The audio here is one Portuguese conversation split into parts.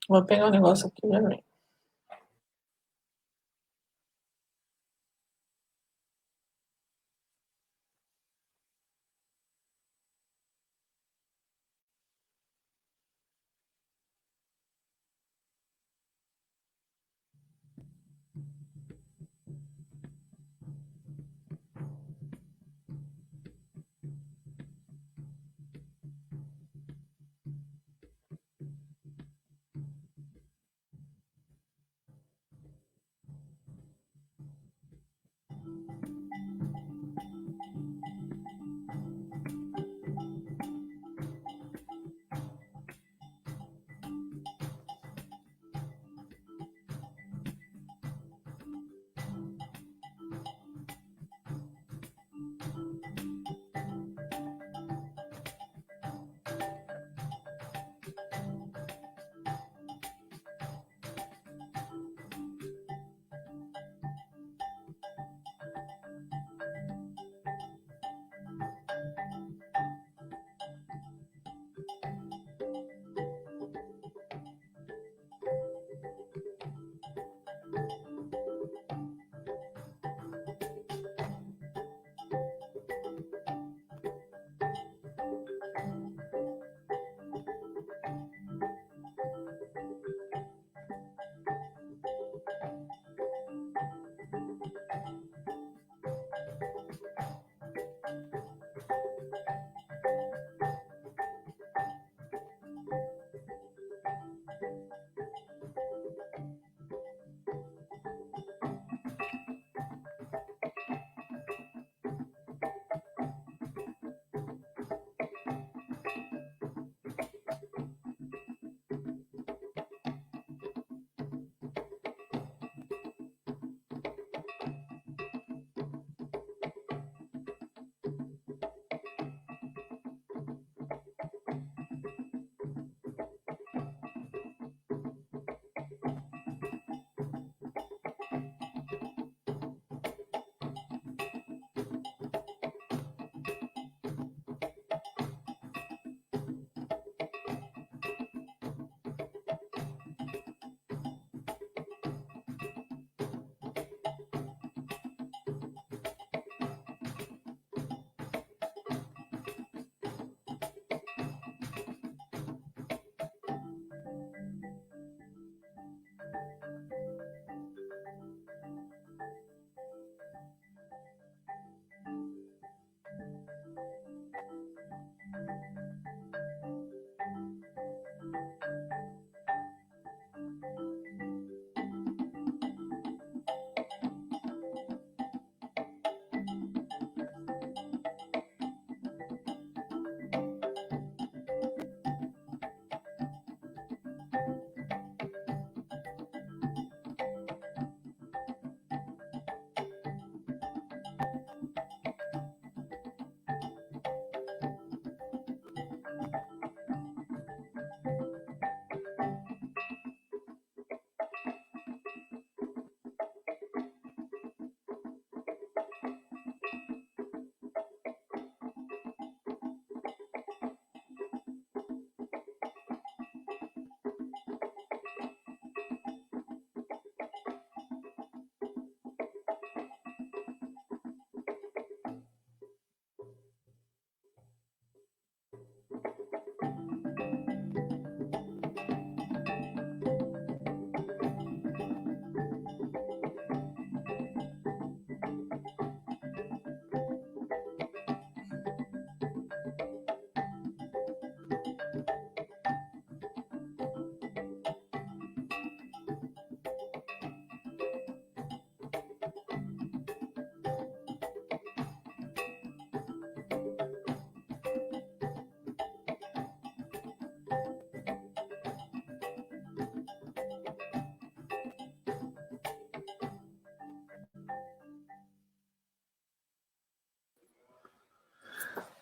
Vou pegar um negócio aqui, já vem.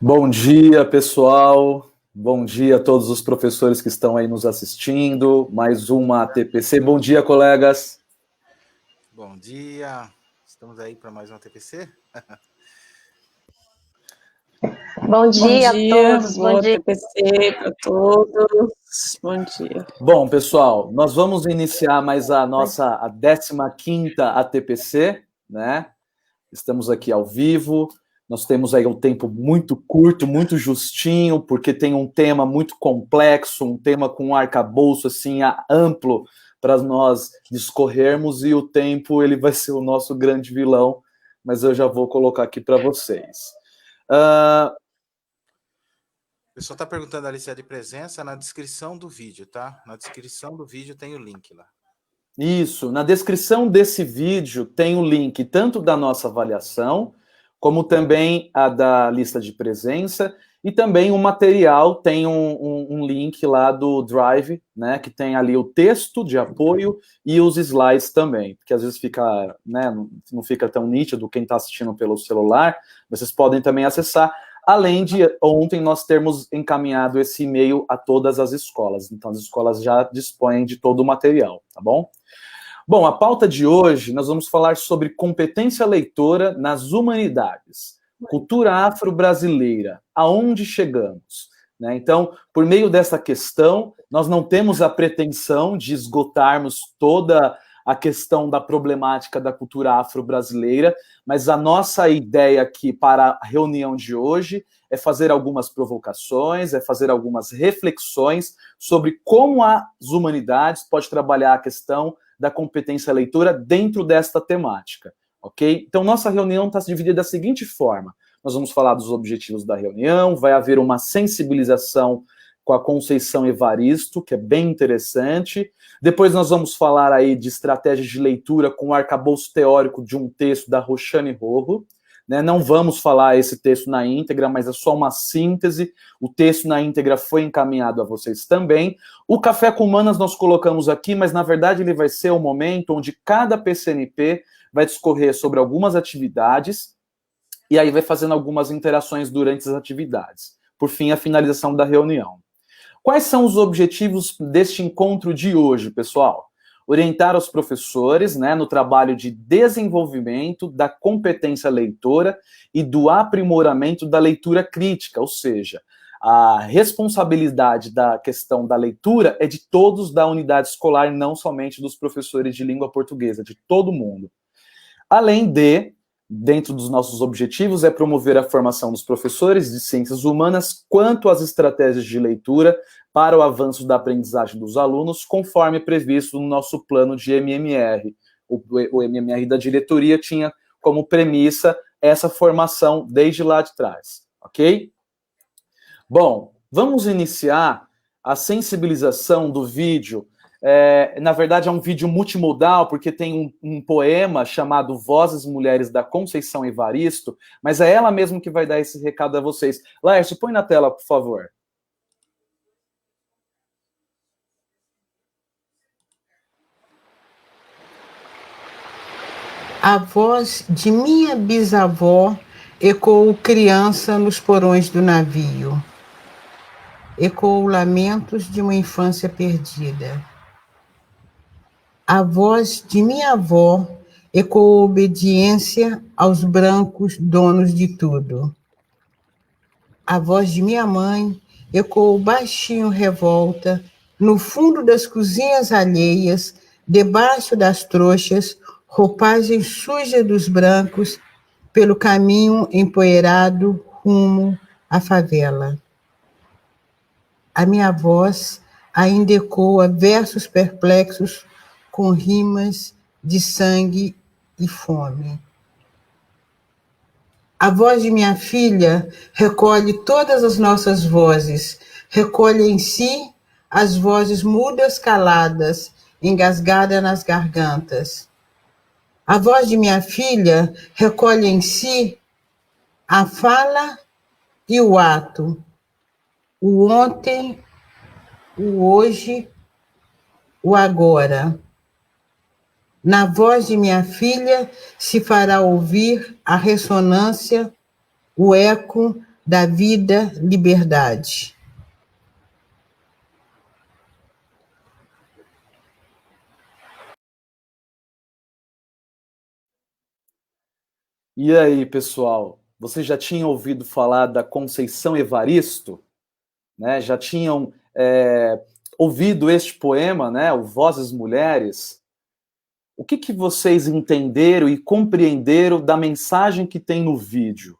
Bom dia, pessoal. Bom dia a todos os professores que estão aí nos assistindo. Mais uma TPC. Bom dia, colegas. Bom dia. Estamos aí para mais uma TPC? Bom dia a todos, bom boa dia. TPC para todos. Bom dia. Bom, pessoal, nós vamos iniciar mais a 15ª ATPC, né? Estamos aqui ao vivo. Nós temos aí um tempo muito curto, muito justinho, porque tem um tema muito complexo, um tema com um arcabouço assim amplo para nós discorrermos, e o tempo ele vai ser o nosso grande vilão, mas eu já vou colocar aqui para vocês. O pessoal está perguntando ali se é de presença na descrição do vídeo, tá? Na descrição do vídeo tem o link lá. Isso, na descrição desse vídeo tem o link tanto da nossa avaliação, como também a da lista de presença, e também o material tem um link lá do Drive, né, que tem ali o texto de apoio e os slides também, porque às vezes fica, né, não fica tão nítido quem está assistindo pelo celular, vocês podem também acessar, além de ontem nós termos encaminhado esse e-mail a todas as escolas, então as escolas já dispõem de todo o material, tá bom? Bom, a pauta de hoje, nós vamos falar sobre competência leitora nas humanidades, cultura afro-brasileira, aonde chegamos, né? Então, por meio dessa questão, nós não temos a pretensão de esgotarmos toda a questão da problemática da cultura afro-brasileira, mas a nossa ideia aqui para a reunião de hoje é fazer algumas provocações, é fazer algumas reflexões sobre como as humanidades pode trabalhar a questão da competência leitora dentro desta temática, ok? Então, nossa reunião está dividida da seguinte forma: nós vamos falar dos objetivos da reunião, vai haver uma sensibilização com a Conceição Evaristo, que é bem interessante. Depois nós vamos falar aí de estratégias de leitura com o arcabouço teórico de um texto da Roxane Rojo, né? Não vamos falar esse texto na íntegra, mas é só uma síntese. O texto na íntegra foi encaminhado a vocês também. O Café com Humanas nós colocamos aqui, mas na verdade ele vai ser o momento onde cada PCNP vai discorrer sobre algumas atividades e aí vai fazendo algumas interações durante as atividades. Por fim, a finalização da reunião. Quais são os objetivos deste encontro de hoje, pessoal? Orientar os professores, né, no trabalho de desenvolvimento da competência leitora e do aprimoramento da leitura crítica, ou seja, a responsabilidade da questão da leitura é de todos da unidade escolar, não somente dos professores de língua portuguesa, de todo mundo. Além de, dentro dos nossos objetivos, é promover a formação dos professores de ciências humanas quanto às estratégias de leitura para o avanço da aprendizagem dos alunos, conforme previsto no nosso plano de MMR. O MMR da diretoria tinha como premissa essa formação desde lá de trás, ok? Bom, vamos iniciar a sensibilização do vídeo. Na verdade, é um vídeo multimodal, porque tem um poema chamado Vozes Mulheres da Conceição Evaristo, mas é ela mesma que vai dar esse recado a vocês. Laércio, põe na tela, por favor. A voz de minha bisavó ecoou criança nos porões do navio. Ecoou lamentos de uma infância perdida. A voz de minha avó ecoou obediência aos brancos donos de tudo. A voz de minha mãe ecoou baixinho revolta no fundo das cozinhas alheias, debaixo das trouxas, roupagem suja dos brancos, pelo caminho empoeirado rumo à favela. A minha voz ainda ecoa versos perplexos com rimas de sangue e fome. A voz de minha filha recolhe todas as nossas vozes, recolhe em si as vozes mudas caladas, engasgadas nas gargantas. A voz de minha filha recolhe em si a fala e o ato, o ontem, o hoje, o agora. Na voz de minha filha se fará ouvir a ressonância, o eco da vida, liberdade. E aí, pessoal? vocês já tinham ouvido falar da Conceição Evaristo? Né? Já tinham ouvido este poema, né? O Vozes Mulheres? O que vocês entenderam e compreenderam da mensagem que tem no vídeo?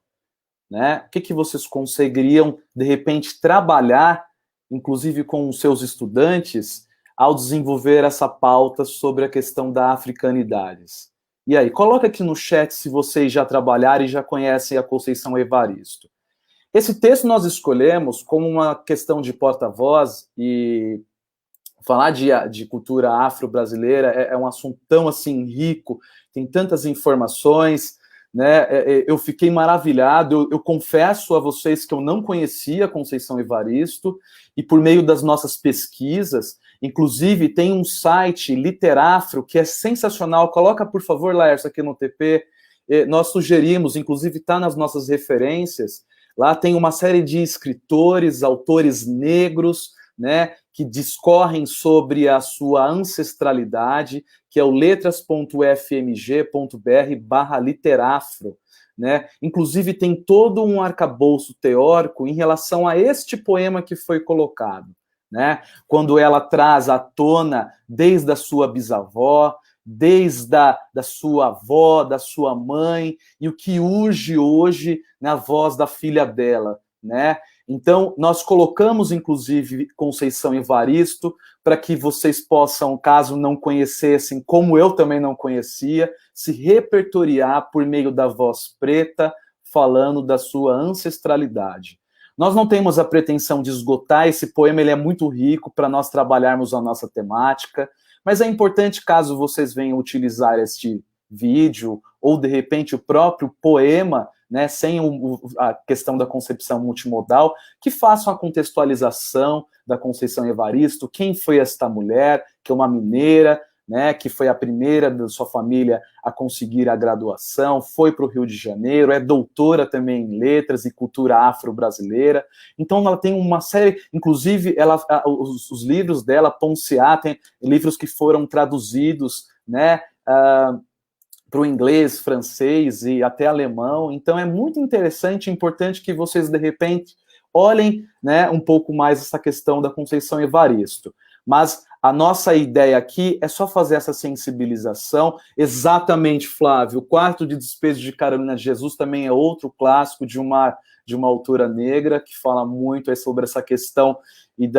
Né? O que vocês conseguiriam, de repente, trabalhar, inclusive com os seus estudantes, ao desenvolver essa pauta sobre a questão da africanidades? E aí, coloca aqui no chat se vocês já trabalharam e já conhecem a Conceição Evaristo. Esse texto nós escolhemos como uma questão de porta-voz, e falar de cultura afro-brasileira é um assunto tão assim rico, tem tantas informações, né? Eu fiquei maravilhado, eu confesso a vocês que eu não conhecia a Conceição Evaristo, e por meio das nossas pesquisas, inclusive tem um site, Literafro, que é sensacional, coloca por favor, Laércio, aqui no TP, nós sugerimos, inclusive está nas nossas referências, lá tem uma série de escritores, autores negros, né, que discorrem sobre a sua ancestralidade, que é o letras.fmg.br/literafro, né? Inclusive tem todo um arcabouço teórico em relação a este poema que foi colocado, né? Quando ela traz à tona desde a sua bisavó, desde da sua avó, da sua mãe, e o que urge hoje na voz da filha dela, né? Então, nós colocamos, inclusive, Conceição Evaristo, para que vocês possam, caso não conhecessem, como eu também não conhecia, se repertoriar por meio da voz preta, falando da sua ancestralidade. Nós não temos a pretensão de esgotar esse poema, ele é muito rico para nós trabalharmos a nossa temática, mas é importante, caso vocês venham utilizar este vídeo, ou de repente o próprio poema, né, sem a questão da concepção multimodal, que façam a contextualização da Conceição Evaristo, quem foi esta mulher, que é uma mineira, né, que foi a primeira da sua família a conseguir a graduação, foi para o Rio de Janeiro, é doutora também em letras e cultura afro-brasileira. Então ela tem uma série, inclusive os livros dela, Ponciá, tem livros que foram traduzidos, né, para o inglês, francês e até alemão. Então é muito interessante e importante que vocês, de repente, olhem, né, um pouco mais essa questão da Conceição Evaristo. Mas a nossa ideia aqui é só fazer essa sensibilização. Exatamente, Flávio, o Quarto de Despejo de Carolina de Jesus também é outro clássico de uma autora negra que fala muito aí sobre essa questão e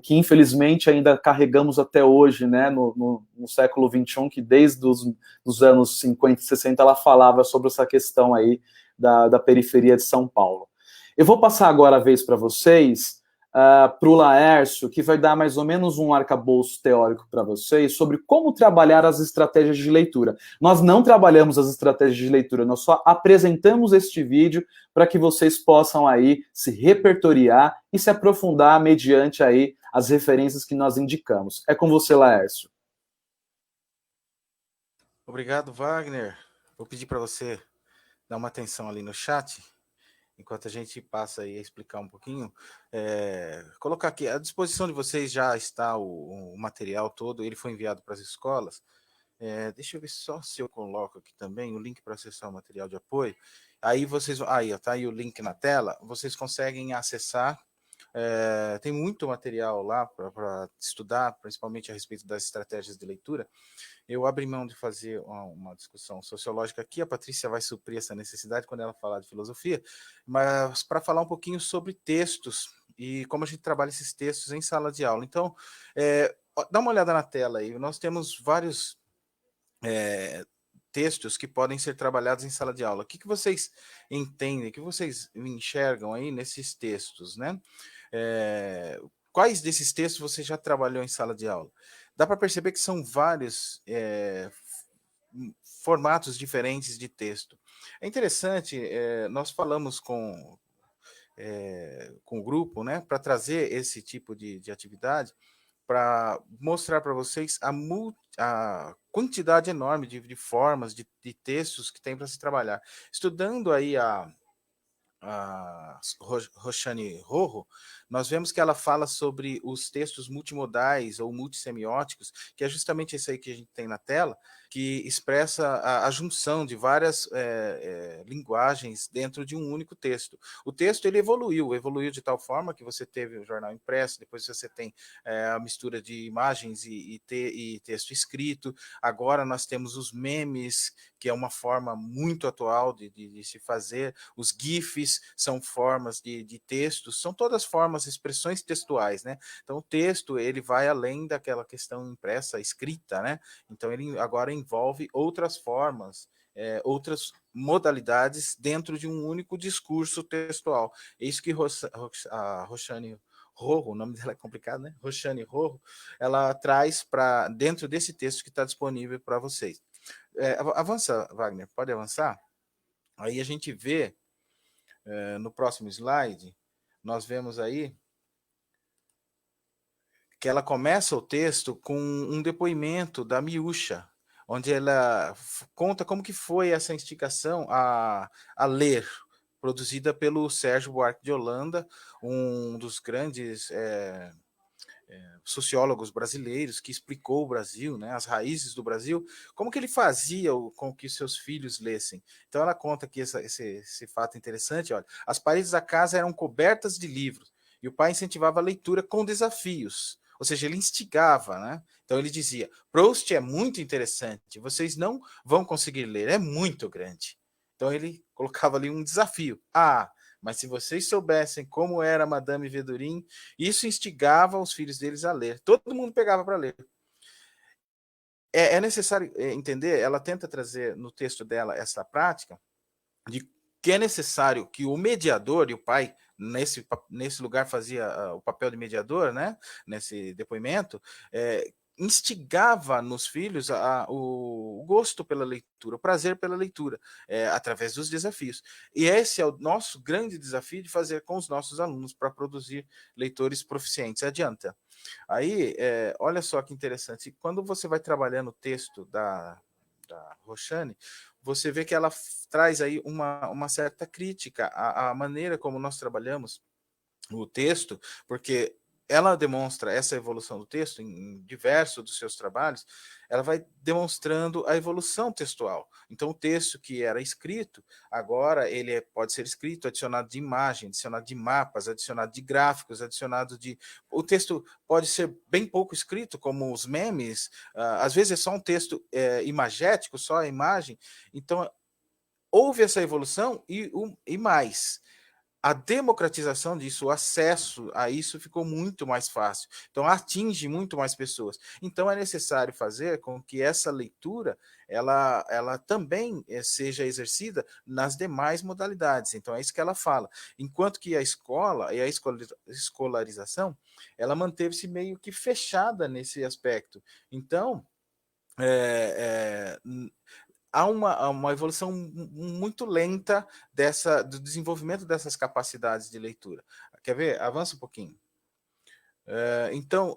que infelizmente ainda carregamos até hoje, né, no século XXI, que desde os anos 50 e 60 ela falava sobre essa questão aí da periferia de São Paulo. Eu vou passar agora a vez para vocês, para o Laércio, que vai dar mais ou menos um arcabouço teórico para vocês sobre como trabalhar as estratégias de leitura. Nós não trabalhamos as estratégias de leitura, nós só apresentamos este vídeo para que vocês possam aí se repertoriar e se aprofundar mediante aí as referências que nós indicamos. É com você, Laércio. Obrigado, Wagner. Vou pedir para você dar uma atenção ali no chat, enquanto a gente passa aí a explicar um pouquinho. Colocar aqui, à disposição de vocês já está o material todo, ele foi enviado para as escolas. Deixa eu ver só se eu coloco aqui também o link para acessar o material de apoio. Aí vocês, aí tá aí o link na tela, vocês conseguem acessar. Tem muito material lá para estudar, principalmente a respeito das estratégias de leitura. Eu abri mão de fazer uma discussão sociológica aqui, a Patrícia vai suprir essa necessidade quando ela falar de filosofia, mas para falar um pouquinho sobre textos e como a gente trabalha esses textos em sala de aula. Então, dá uma olhada na tela aí, nós temos vários textos que podem ser trabalhados em sala de aula. O que vocês entendem, o que vocês enxergam aí nesses textos, né? Quais desses textos você já trabalhou em sala de aula? Dá para perceber que são vários formatos diferentes de texto. É interessante, nós falamos com o grupo, né, para trazer esse tipo de atividade, para mostrar para vocês a quantidade enorme de formas, de textos que tem para se trabalhar. Estudando aí a Roxane Rojo, nós vemos que ela fala sobre os textos multimodais ou multissemióticos, que é justamente esse aí que a gente tem na tela, que expressa a junção de várias linguagens dentro de um único texto. O texto ele evoluiu de tal forma que você teve o jornal impresso, depois você tem a mistura de imagens e texto escrito. Agora nós temos os memes, que é uma forma muito atual de se fazer. Os GIFs são formas de textos, são todas formas, expressões textuais, né? Então o texto ele vai além daquela questão impressa, escrita, né? Então ele agora envolve outras formas, outras modalidades dentro de um único discurso textual. É isso que a Roxane Rojo, o nome dela é complicado, né? Roxane Rojo, ela traz para dentro desse texto que está disponível para vocês. Avança, Wagner, pode avançar? Aí a gente vê, no próximo slide, nós vemos aí que ela começa o texto com um depoimento da Miúcha, onde ela conta como que foi essa instigação a ler, produzida pelo Sérgio Buarque de Holanda, um dos grandes sociólogos brasileiros, que explicou o Brasil, né, as raízes do Brasil, como que ele fazia com que seus filhos lessem. Então ela conta aqui esse fato interessante, olha, as paredes da casa eram cobertas de livros, e o pai incentivava a leitura com desafios, ou seja, ele instigava, né? Então ele dizia, Proust é muito interessante, vocês não vão conseguir ler, é muito grande. Então ele colocava ali um desafio. Mas se vocês soubessem como era Madame Verdurin, isso instigava os filhos deles a ler. Todo mundo pegava para ler. É necessário entender, ela tenta trazer no texto dela essa prática de que é necessário que o mediador, e o pai nesse lugar fazia o papel de mediador, né, nesse depoimento, instigava nos filhos o gosto pela leitura, o prazer pela leitura, através dos desafios. E esse é o nosso grande desafio de fazer com os nossos alunos para produzir leitores proficientes. Adianta. Aí, olha só que interessante, quando você vai trabalhando o texto da Roxane, você vê que ela traz aí uma certa crítica à maneira como nós trabalhamos o texto, porque ela demonstra essa evolução do texto em diversos dos seus trabalhos, ela vai demonstrando a evolução textual. Então, o texto que era escrito, agora ele pode ser escrito, adicionado de imagem, adicionado de mapas, adicionado de gráficos, adicionado de... O texto pode ser bem pouco escrito, como os memes, às vezes é só um texto imagético, só a imagem. Então, houve essa evolução e mais... A democratização disso, o acesso a isso ficou muito mais fácil. Então, atinge muito mais pessoas. Então, é necessário fazer com que essa leitura ela também seja exercida nas demais modalidades. Então, é isso que ela fala. Enquanto que a escola e a escolarização, ela manteve-se meio que fechada nesse aspecto. Então, há uma evolução muito lenta do desenvolvimento dessas capacidades de leitura. Quer ver? Avança um pouquinho. Então,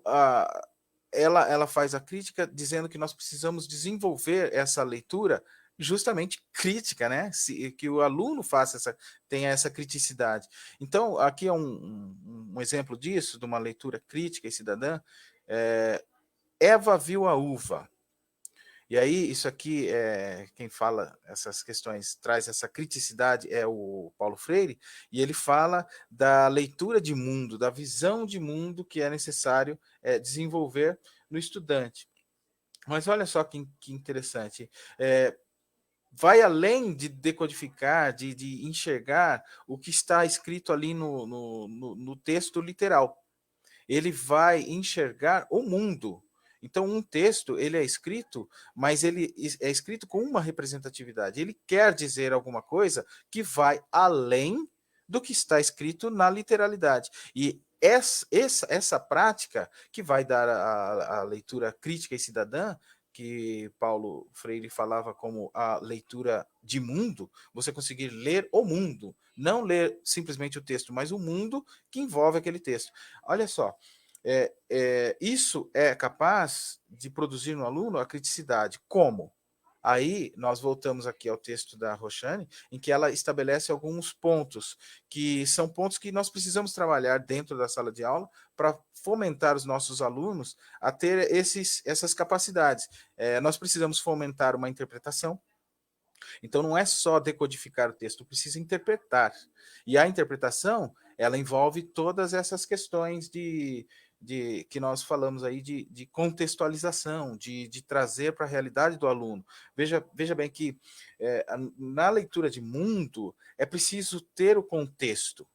ela faz a crítica dizendo que nós precisamos desenvolver essa leitura justamente crítica, né? Que o aluno tenha essa criticidade. Então, aqui é um exemplo disso, de uma leitura crítica e cidadã. Eva viu a uva. E aí, isso aqui, quem fala essas questões, traz essa criticidade, é o Paulo Freire, e ele fala da leitura de mundo, da visão de mundo que é necessário desenvolver no estudante. Mas olha só que interessante, vai além de decodificar, de enxergar o que está escrito ali no texto literal. Ele vai enxergar o mundo. Então, um texto, ele é escrito, mas ele é escrito com uma representatividade. Ele quer dizer alguma coisa que vai além do que está escrito na literalidade. E essa prática que vai dar a leitura crítica e cidadã, que Paulo Freire falava como a leitura de mundo, você conseguir ler o mundo, não ler simplesmente o texto, mas o mundo que envolve aquele texto. Olha só, isso é capaz de produzir no aluno a criticidade. Como? Aí, nós voltamos aqui ao texto da Roxane, em que ela estabelece alguns pontos, que são pontos que nós precisamos trabalhar dentro da sala de aula para fomentar os nossos alunos a ter essas capacidades. Nós precisamos fomentar uma interpretação. Então, não é só decodificar o texto, precisa interpretar. E a interpretação, ela envolve todas essas questões que nós falamos aí de contextualização, de trazer para a realidade do aluno. Veja bem que na leitura de mundo é preciso ter o contexto.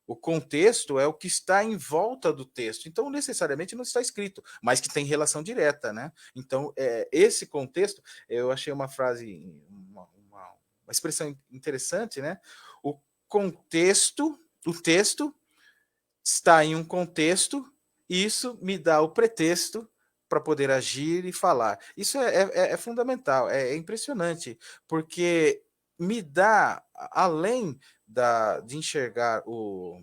O contexto é o que está em volta do texto. Então, necessariamente não está escrito, mas que tem relação direta, né? Então, esse contexto, eu achei uma frase, uma expressão interessante, né? O texto está em um contexto, e isso me dá o pretexto para poder agir e falar. Isso é fundamental, é impressionante, porque me dá, além de enxergar o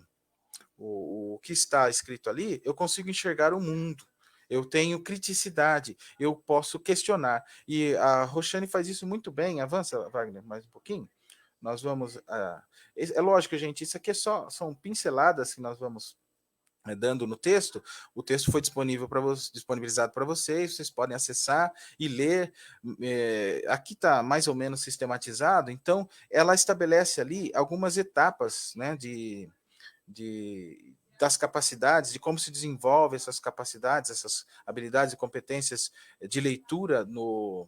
que está escrito ali, eu consigo enxergar o mundo. Eu tenho criticidade, eu posso questionar. E a Roxane faz isso muito bem. Avança, Wagner, mais um pouquinho. Nós vamos... é lógico, gente, isso aqui são pinceladas que nós vamos dando no texto. O texto foi disponibilizado para vocês podem acessar e ler. Aqui está mais ou menos sistematizado, então ela estabelece ali algumas etapas, né, das capacidades, de como se desenvolve essas capacidades, essas habilidades e competências de leitura no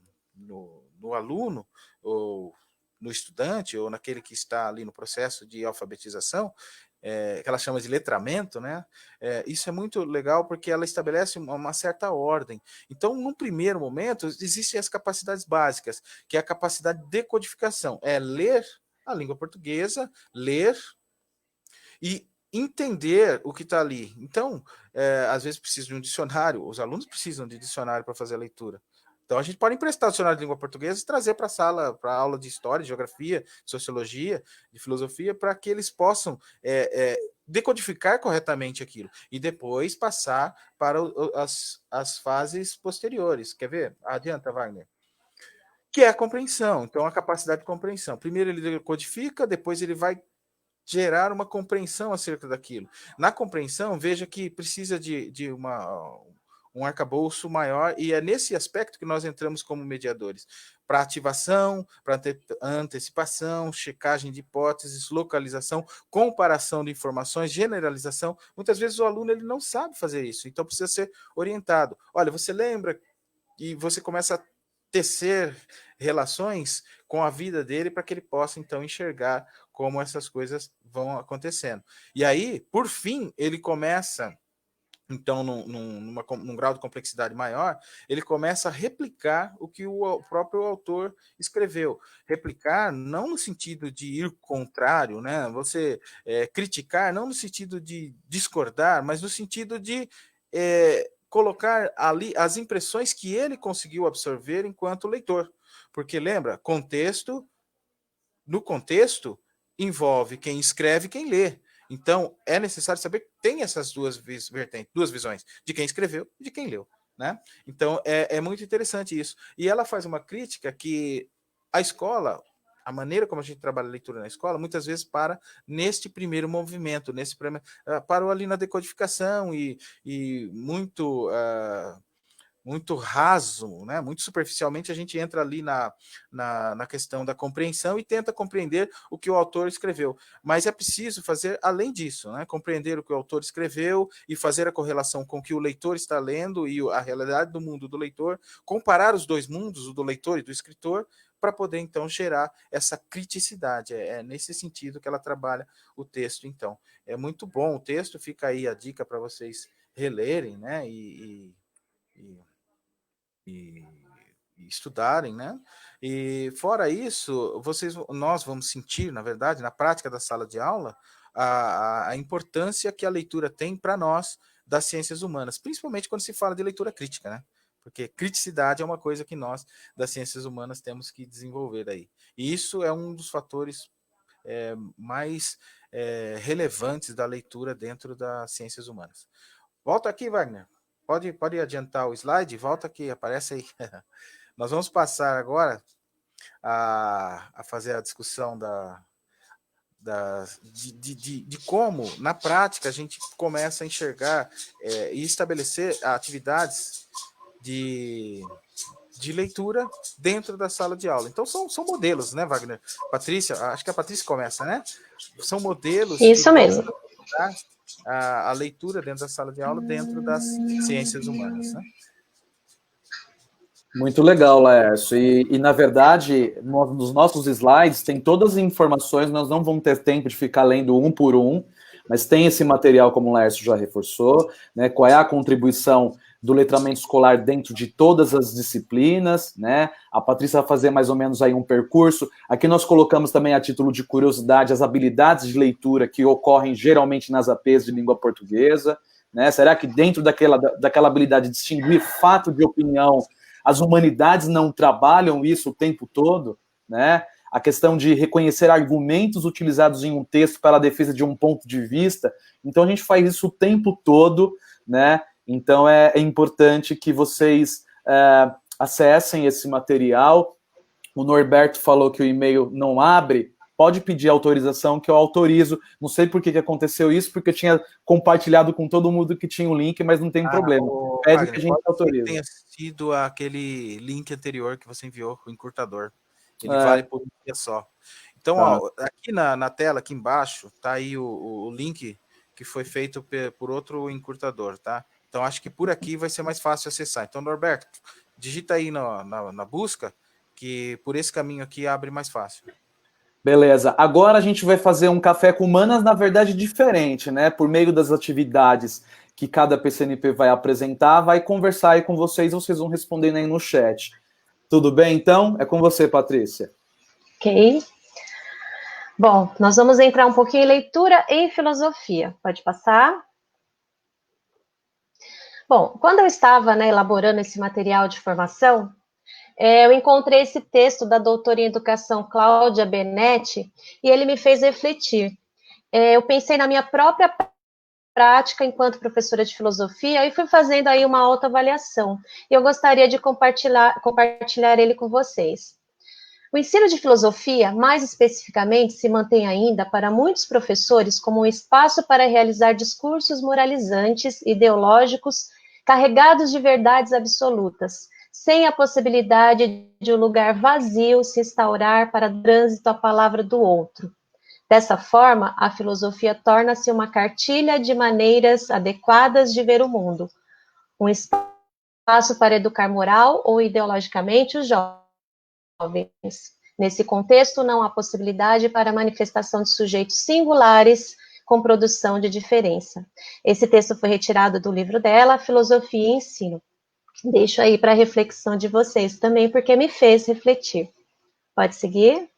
aluno, ou no estudante, ou naquele que está ali no processo de alfabetização, que ela chama de letramento, né? Isso é muito legal porque ela estabelece uma certa ordem. Então, num primeiro momento, existem as capacidades básicas, que é a capacidade de decodificação, é ler a língua portuguesa, ler e entender o que está ali. Então, às vezes precisa de um dicionário, os alunos precisam de dicionário para fazer a leitura. Então, a gente pode emprestar o dicionário de língua portuguesa e trazer para a sala, para a aula de história, de geografia, de sociologia, de filosofia, para que eles possam decodificar corretamente aquilo e depois passar para as fases posteriores. Quer ver? Adianta, Wagner. Que é a compreensão. Então, a capacidade de compreensão. Primeiro ele decodifica, depois ele vai gerar uma compreensão acerca daquilo. Na compreensão, veja que precisa de um arcabouço maior, e é nesse aspecto que nós entramos como mediadores. Para ativação, para antecipação, checagem de hipóteses, localização, comparação de informações, generalização. Muitas vezes o aluno ele não sabe fazer isso, então precisa ser orientado. Olha, você lembra? E você começa a tecer relações com a vida dele para que ele possa, então, enxergar como essas coisas vão acontecendo. E aí, por fim, ele começa, então, num grau de complexidade maior, ele começa a replicar o que o próprio autor escreveu. Replicar não no sentido de ir contrário, né? Você criticar não no sentido de discordar, mas no sentido de colocar ali as impressões que ele conseguiu absorver enquanto leitor. Porque lembra, contexto, no contexto, envolve quem escreve e quem lê. Então, é necessário saber que tem essas duas vertentes, duas visões, de quem escreveu e de quem leu. Né? Então, é muito interessante isso. E ela faz uma crítica que a escola, a maneira como a gente trabalha a leitura na escola, muitas vezes para neste primeiro movimento, parou ali na decodificação e muito raso, né? Muito superficialmente a gente entra ali na questão da compreensão e tenta compreender o que o autor escreveu. Mas é preciso fazer além disso, né? Compreender o que o autor escreveu e fazer a correlação com o que o leitor está lendo e a realidade do mundo do leitor, comparar os dois mundos, o do leitor e do escritor, para poder, então, gerar essa criticidade. É nesse sentido que ela trabalha o texto, então. É muito bom o texto, fica aí a dica para vocês relerem, né? E estudarem, né? E fora isso, nós vamos sentir, na verdade, na prática da sala de aula, a importância que a leitura tem para nós das ciências humanas, principalmente quando se fala de leitura crítica, né? Porque criticidade é uma coisa que nós, das ciências humanas, temos que desenvolver aí. E isso é um dos fatores mais relevantes da leitura dentro das ciências humanas. Volta aqui, Wagner. Pode adiantar o slide? Volta aqui, aparece aí. Nós vamos passar agora a fazer a discussão de como, na prática, a gente começa a enxergar e estabelecer atividades de leitura dentro da sala de aula. Então, são modelos, né, Wagner? Patrícia, acho que a Patrícia começa, né? São modelos Isso mesmo. A leitura dentro da sala de aula, dentro das ciências humanas, né? Muito legal, Laércio. E na verdade, nos nossos slides tem todas as informações, nós não vamos ter tempo de ficar lendo um por um, mas tem esse material, como o Laércio já reforçou, né? Qual é a contribuição do letramento escolar dentro de todas as disciplinas, né? A Patrícia vai fazer mais ou menos aí um percurso. Aqui nós colocamos também, a título de curiosidade, as habilidades de leitura que ocorrem geralmente nas APs de língua portuguesa, né? Será que dentro daquela habilidade de distinguir fato de opinião, as humanidades não trabalham isso o tempo todo, né? A questão de reconhecer argumentos utilizados em um texto para a defesa de um ponto de vista. Então, a gente faz isso o tempo todo, né? Então, é importante que vocês acessem esse material. O Norberto falou que o e-mail não abre. Pode pedir autorização que eu autorizo. Não sei por que aconteceu isso, porque eu tinha compartilhado com todo mundo que tinha o link, mas não tem problema. Pede Wagner, que a gente autorize. Tenha sido aquele link anterior que você enviou, o encurtador. Ele vale por um dia só. Então, ó, aqui na tela, aqui embaixo, tá aí o link que foi feito por outro encurtador, tá? Então, acho que por aqui vai ser mais fácil acessar. Então, Norberto, digita aí na busca, que por esse caminho aqui abre mais fácil. Beleza. Agora a gente vai fazer um café com humanas, na verdade, diferente, né? Por meio das atividades que cada PCNP vai apresentar, vai conversar aí com vocês vão respondendo aí no chat. Tudo bem, então? É com você, Patrícia. Ok. Bom, nós vamos entrar um pouquinho em leitura e filosofia. Pode passar? Bom, quando eu estava, né, elaborando esse material de formação, eu encontrei esse texto da doutora em educação Cláudia Benetti e ele me fez refletir. Eu pensei na minha própria prática enquanto professora de filosofia e fui fazendo aí uma autoavaliação. E eu gostaria de compartilhar ele com vocês. O ensino de filosofia, mais especificamente, se mantém ainda para muitos professores como um espaço para realizar discursos moralizantes, ideológicos, carregados de verdades absolutas, sem a possibilidade de um lugar vazio se instaurar para trânsito à palavra do outro. Dessa forma, a filosofia torna-se uma cartilha de maneiras adequadas de ver o mundo, um espaço para educar moral ou ideologicamente os jovens. Nesse contexto, não há possibilidade para a manifestação de sujeitos singulares com produção de diferença. Esse texto foi retirado do livro dela, Filosofia e Ensino. Deixo aí para a reflexão de vocês também, porque me fez refletir. Pode seguir?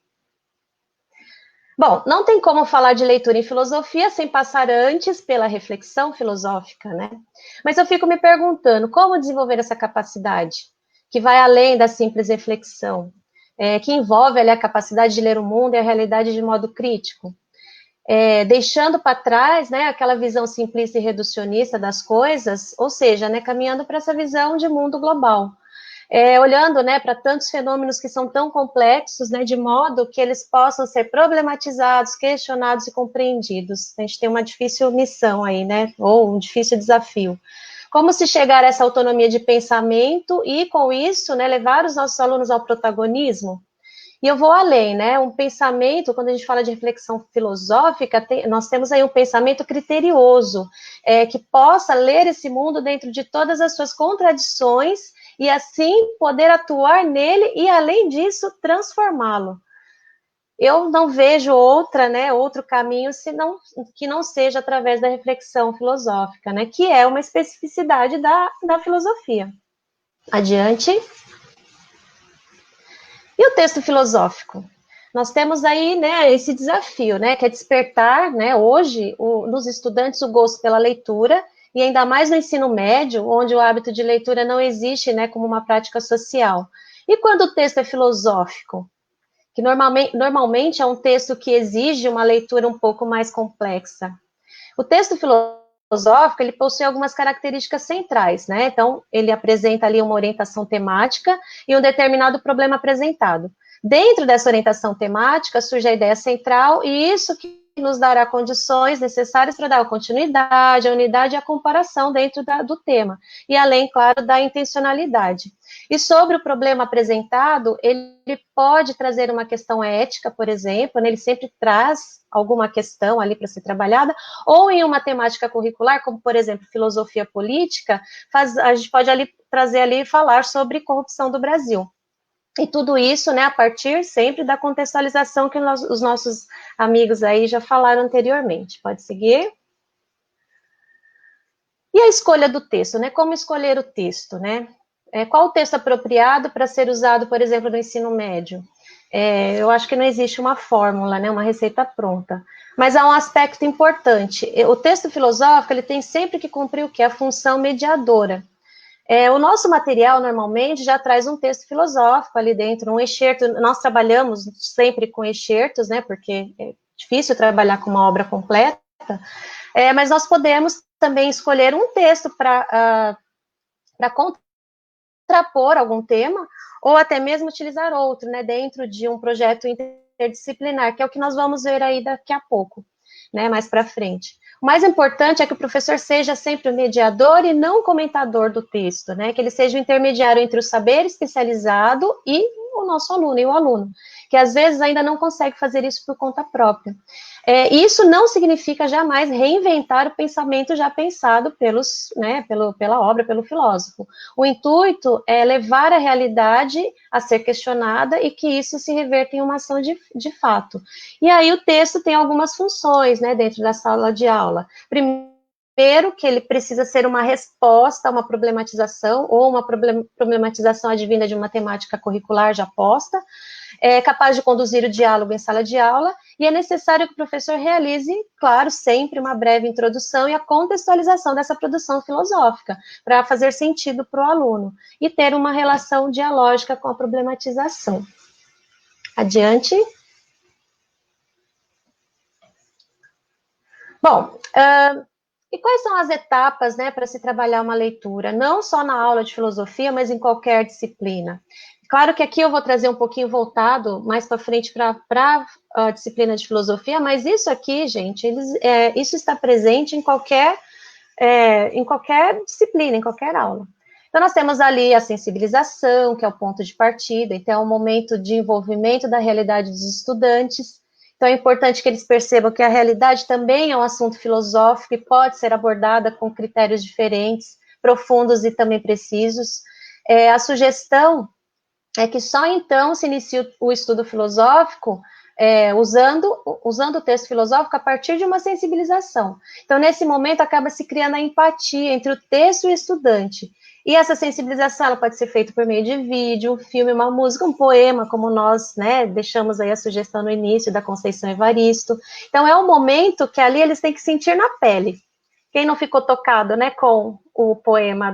Bom, não tem como falar de leitura em filosofia sem passar antes pela reflexão filosófica, né? Mas eu fico me perguntando como desenvolver essa capacidade, que vai além da simples reflexão, que envolve ali, a capacidade de ler o mundo e a realidade de modo crítico, deixando para trás, né, aquela visão simplista e reducionista das coisas, ou seja, né, caminhando para essa visão de mundo global. Olhando, né, para tantos fenômenos que são tão complexos, né, de modo que eles possam ser problematizados, questionados e compreendidos. A gente tem uma difícil missão aí, né, ou um difícil desafio. Como se chegar a essa autonomia de pensamento e, com isso, né, levar os nossos alunos ao protagonismo? E eu vou além, né, um pensamento, quando a gente fala de reflexão filosófica, nós temos aí um pensamento criterioso, que possa ler esse mundo dentro de todas as suas contradições e assim poder atuar nele e, além disso, transformá-lo. Eu não vejo outro caminho que não seja através da reflexão filosófica, né, que é uma especificidade da filosofia. Adiante. E o texto filosófico? Nós temos aí, né, esse desafio, né, que é despertar, né, hoje, nos estudantes o gosto pela leitura, e ainda mais no ensino médio, onde o hábito de leitura não existe, né, como uma prática social. E quando o texto é filosófico? Que normalmente é um texto que exige uma leitura um pouco mais complexa. O texto filosófico filosófico, ele possui algumas características centrais, né? Então, ele apresenta ali uma orientação temática e um determinado problema apresentado. Dentro dessa orientação temática, surge a ideia central, e isso que nos dará condições necessárias para dar a continuidade, a unidade e a comparação dentro do tema, e além, claro, da intencionalidade. E sobre o problema apresentado, ele pode trazer uma questão ética, por exemplo, né? Ele sempre traz alguma questão ali para ser trabalhada, ou em uma temática curricular, como, por exemplo, filosofia política, a gente pode ali trazer ali e falar sobre corrupção do Brasil. E tudo isso, né, a partir sempre da contextualização que os nossos amigos aí já falaram anteriormente. Pode seguir? E a escolha do texto, né? Como escolher o texto, né? Qual o texto apropriado para ser usado, por exemplo, no ensino médio? Eu acho que não existe uma fórmula, né, uma receita pronta. Mas há um aspecto importante. O texto filosófico, ele tem sempre que cumprir o quê? A função mediadora. O nosso material, normalmente, já traz um texto filosófico ali dentro, um excerto. Nós trabalhamos sempre com excertos, né, porque é difícil trabalhar com uma obra completa, mas nós podemos também escolher um texto para contrapor algum tema, ou até mesmo utilizar outro, né, dentro de um projeto interdisciplinar, que é o que nós vamos ver aí daqui a pouco, né, mais para frente. O mais importante é que o professor seja sempre o mediador e não o comentador do texto, né? Que ele seja o intermediário entre o saber especializado e o nosso aluno, e o aluno, que às vezes ainda não consegue fazer isso por conta própria. Isso não significa jamais reinventar o pensamento já pensado pela obra, pelo filósofo. O intuito é levar a realidade a ser questionada e que isso se reverta em uma ação de fato. E aí o texto tem algumas funções, né, dentro da sala de aula. Primeiro, que ele precisa ser uma resposta a uma problematização, ou uma problematização advinda de uma temática curricular já posta, capaz de conduzir o diálogo em sala de aula, e é necessário que o professor realize, claro, sempre uma breve introdução e a contextualização dessa produção filosófica, para fazer sentido para o aluno, e ter uma relação dialógica com a problematização. Adiante. Bom, e quais são as etapas, né, para se trabalhar uma leitura? Não só na aula de filosofia, mas em qualquer disciplina. Claro que aqui eu vou trazer um pouquinho voltado mais para frente para a disciplina de filosofia, mas isso aqui, gente, isso está presente em qualquer disciplina, em qualquer aula. Então, nós temos ali a sensibilização, que é o ponto de partida, então é um momento de envolvimento da realidade dos estudantes. Então, é importante que eles percebam que a realidade também é um assunto filosófico e pode ser abordada com critérios diferentes, profundos e também precisos. A sugestão é que só então se inicia o estudo filosófico usando o texto filosófico a partir de uma sensibilização. Então, nesse momento, acaba se criando a empatia entre o texto e o estudante. E essa sensibilização ela pode ser feita por meio de vídeo, um filme, uma música, um poema, como nós, né, deixamos aí a sugestão no início da Conceição Evaristo. Então, é um momento que ali eles têm que sentir na pele. Quem não ficou tocado, né, com o poema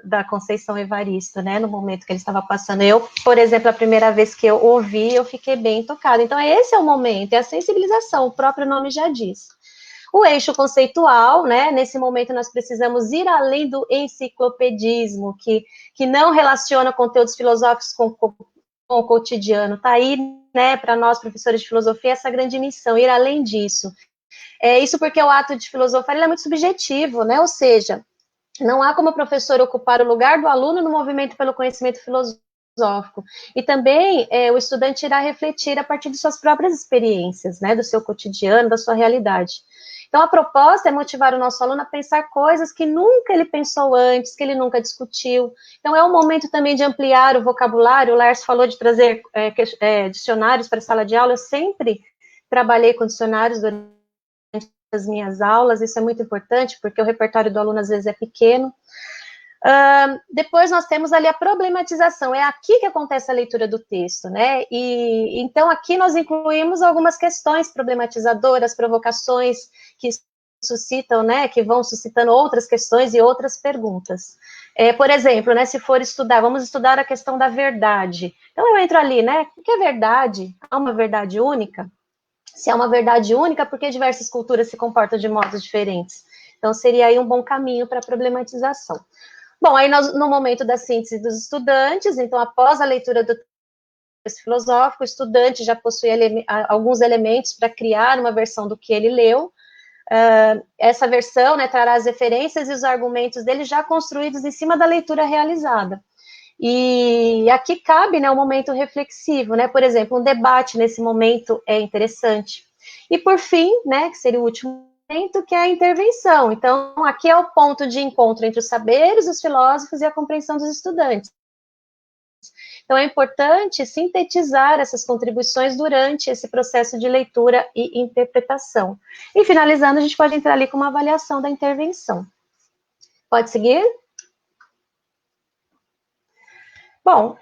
da Conceição Evaristo, né, no momento que ele estava passando. Eu, por exemplo, a primeira vez que eu ouvi, eu fiquei bem tocada. Então, esse é o momento, é a sensibilização, o próprio nome já diz. O eixo conceitual, né, nesse momento nós precisamos ir além do enciclopedismo, que não relaciona conteúdos filosóficos com o cotidiano. Está aí, né, para nós, professores de filosofia, essa grande missão, ir além disso. Isso porque o ato de filosofar ele é muito subjetivo, né, ou seja, não há como o professor ocupar o lugar do aluno no movimento pelo conhecimento filosófico. E também o estudante irá refletir a partir de suas próprias experiências, né, do seu cotidiano, da sua realidade. Então, a proposta é motivar o nosso aluno a pensar coisas que nunca ele pensou antes, que ele nunca discutiu. Então, é um momento também de ampliar o vocabulário. O Lars falou de trazer dicionários para a sala de aula. Eu sempre trabalhei com dicionários durante as minhas aulas, isso é muito importante, porque o repertório do aluno às vezes é pequeno. Depois nós temos ali a problematização, é aqui que acontece a leitura do texto, né, e então aqui nós incluímos algumas questões problematizadoras, provocações que suscitam, né, que vão suscitando outras questões e outras perguntas. Por exemplo, né, se for estudar, vamos estudar a questão da verdade. Então eu entro ali, né, o que é verdade? Há uma verdade única? Se é uma verdade única, por que diversas culturas se comportam de modos diferentes? Então, seria aí um bom caminho para a problematização. Bom, aí no momento da síntese dos estudantes, então, após a leitura do texto filosófico, o estudante já possui alguns elementos para criar uma versão do que ele leu. Essa versão, né, trará as referências e os argumentos dele já construídos em cima da leitura realizada. E aqui cabe, né, um momento reflexivo, né, por exemplo, um debate nesse momento é interessante. E por fim, né, que seria o último momento, que é a intervenção. Então, aqui é o ponto de encontro entre os saberes dos filósofos e a compreensão dos estudantes. Então, é importante sintetizar essas contribuições durante esse processo de leitura e interpretação. E, finalizando, a gente pode entrar ali com uma avaliação da intervenção. Pode seguir? Bom,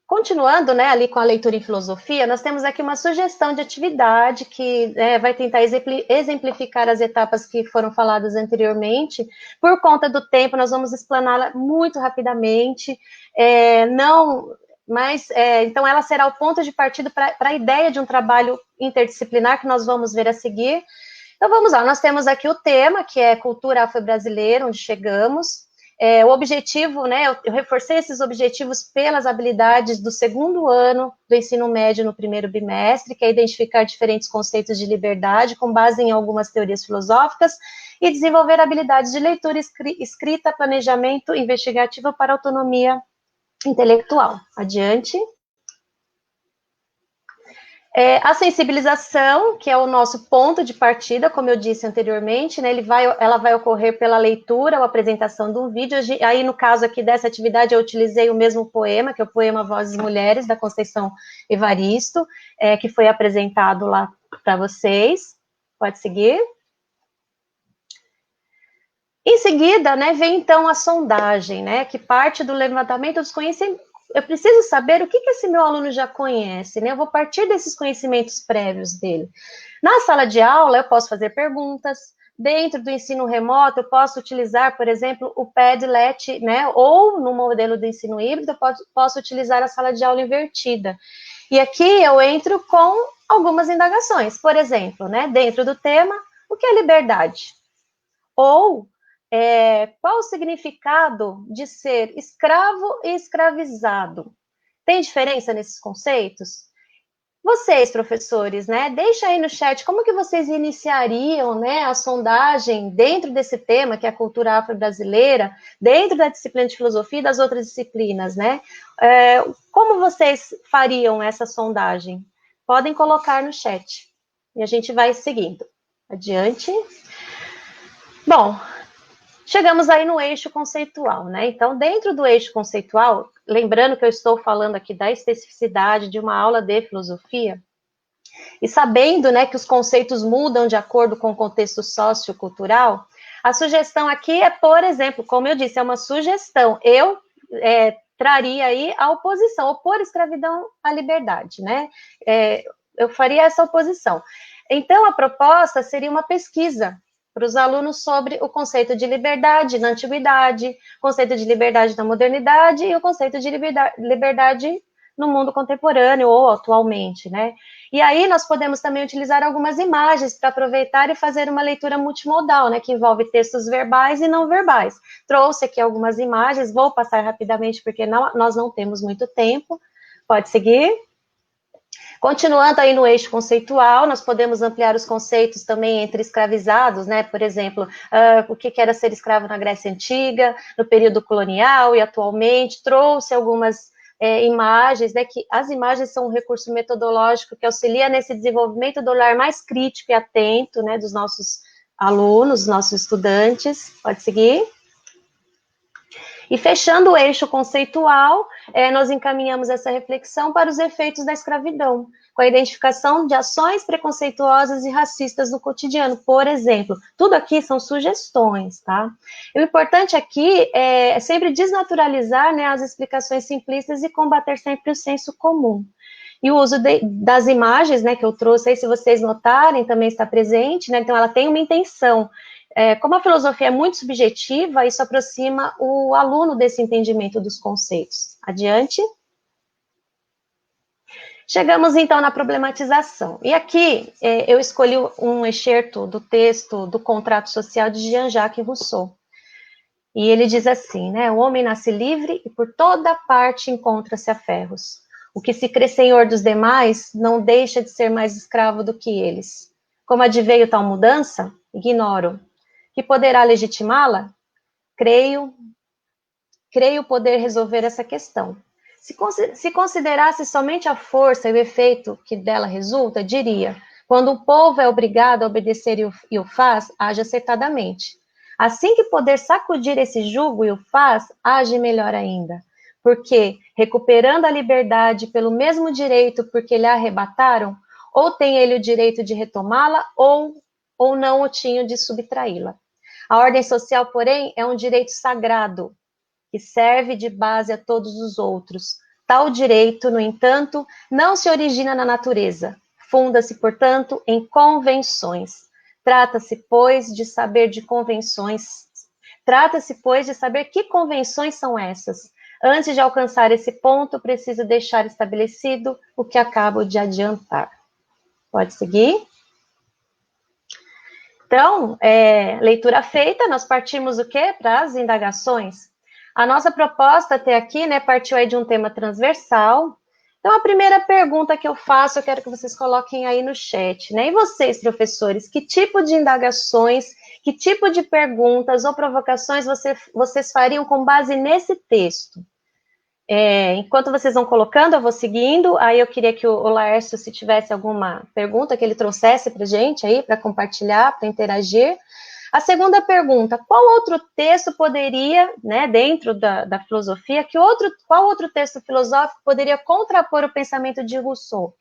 continuando, né, ali com a leitura em filosofia, nós temos aqui uma sugestão de atividade que vai tentar exemplificar as etapas que foram faladas anteriormente. Por conta do tempo, nós vamos explaná-la muito rapidamente, então ela será o ponto de partida para a ideia de um trabalho interdisciplinar que nós vamos ver a seguir. Então vamos lá, nós temos aqui o tema, que é Cultura Afro-Brasileira, onde chegamos. O objetivo, né, eu reforcei esses objetivos pelas habilidades do segundo ano do ensino médio no primeiro bimestre, que é identificar diferentes conceitos de liberdade com base em algumas teorias filosóficas e desenvolver habilidades de leitura, escrita, planejamento investigativo para autonomia intelectual. Adiante. A sensibilização, que é o nosso ponto de partida, como eu disse anteriormente, né, ela vai ocorrer pela leitura ou apresentação de um vídeo. Aí, no caso aqui dessa atividade, eu utilizei o mesmo poema, que é o poema Vozes Mulheres, da Conceição Evaristo, que foi apresentado lá para vocês. Pode seguir. Em seguida, né, vem então a sondagem, né, que parte do levantamento dos conhecimentos. Eu preciso saber o que esse meu aluno já conhece, né? Eu vou partir desses conhecimentos prévios dele. Na sala de aula, eu posso fazer perguntas. Dentro do ensino remoto, eu posso utilizar, por exemplo, o Padlet, né? Ou no modelo do ensino híbrido, eu posso utilizar a sala de aula invertida. E aqui eu entro com algumas indagações. Por exemplo, né? Dentro do tema, o que é liberdade? Ou qual o significado de ser escravo e escravizado? Tem diferença nesses conceitos? Vocês, professores, né, deixa aí no chat como que vocês iniciariam, né, a sondagem dentro desse tema, que é a cultura afro-brasileira, dentro da disciplina de filosofia e das outras disciplinas, né? Como vocês fariam essa sondagem? Podem colocar no chat. E a gente vai seguindo. Adiante. Bom, chegamos aí no eixo conceitual, né? Então, dentro do eixo conceitual, lembrando que eu estou falando aqui da especificidade de uma aula de filosofia, e sabendo, né, que os conceitos mudam de acordo com o contexto sociocultural, a sugestão aqui é, por exemplo, como eu disse, é uma sugestão. Eu traria aí a oposição, opor escravidão à liberdade, né? Eu faria essa oposição. Então, a proposta seria uma pesquisa para os alunos sobre o conceito de liberdade na antiguidade, conceito de liberdade na modernidade e o conceito de liberdade no mundo contemporâneo ou atualmente, né? E aí nós podemos também utilizar algumas imagens para aproveitar e fazer uma leitura multimodal, né, que envolve textos verbais e não verbais. Trouxe aqui algumas imagens, vou passar rapidamente porque nós não temos muito tempo. Pode seguir. Continuando aí no eixo conceitual, nós podemos ampliar os conceitos também entre escravizados, né? Por exemplo, o que era ser escravo na Grécia Antiga, no período colonial e atualmente. Trouxe algumas imagens, né? Que as imagens são um recurso metodológico que auxilia nesse desenvolvimento do olhar mais crítico e atento, né? Dos nossos alunos, dos nossos estudantes. Pode seguir. E fechando o eixo conceitual, nós encaminhamos essa reflexão para os efeitos da escravidão, com a identificação de ações preconceituosas e racistas no cotidiano, por exemplo. Tudo aqui são sugestões, tá? E o importante aqui é sempre desnaturalizar, né, as explicações simplistas e combater sempre o senso comum. E o uso das imagens, né, que eu trouxe aí, se vocês notarem, também está presente, né? Então ela tem uma intenção. Como a filosofia é muito subjetiva, isso aproxima o aluno desse entendimento dos conceitos. Adiante. Chegamos, então, na problematização. E aqui, eu escolhi um excerto do texto do Contrato Social de Jean-Jacques Rousseau. E ele diz assim, né? O homem nasce livre e por toda parte encontra-se a ferros. O que se crê senhor dos demais não deixa de ser mais escravo do que eles. Como adveio tal mudança? Ignoro. Que poderá legitimá-la? Creio poder resolver essa questão. Se considerasse somente a força e o efeito que dela resulta, diria, quando o povo é obrigado a obedecer e o faz, age acertadamente. Assim que poder sacudir esse jugo e o faz, age melhor ainda. Porque, recuperando a liberdade pelo mesmo direito porque lhe arrebataram, ou tem ele o direito de retomá-la, ou não o tinha de subtraí-la. A ordem social, porém, é um direito sagrado, que serve de base a todos os outros. Tal direito, no entanto, não se origina na natureza. Funda-se, portanto, em convenções. Trata-se, pois, de saber que convenções são essas. Antes de alcançar esse ponto, preciso deixar estabelecido o que acabo de adiantar. Pode seguir? Então, leitura feita, nós partimos o quê? Para as indagações. A nossa proposta até aqui, né, partiu aí de um tema transversal. Então, a primeira pergunta que eu faço, eu quero que vocês coloquem aí no chat, né? E vocês, professores, que tipo de indagações, que tipo de perguntas ou provocações vocês fariam com base nesse texto? Enquanto vocês vão colocando, eu vou seguindo. Aí eu queria que o Laércio, se tivesse alguma pergunta, que ele trouxesse para a gente aí, para compartilhar, para interagir. A segunda pergunta, qual outro texto poderia, né, dentro da filosofia, qual outro texto filosófico poderia contrapor o pensamento de Rousseau?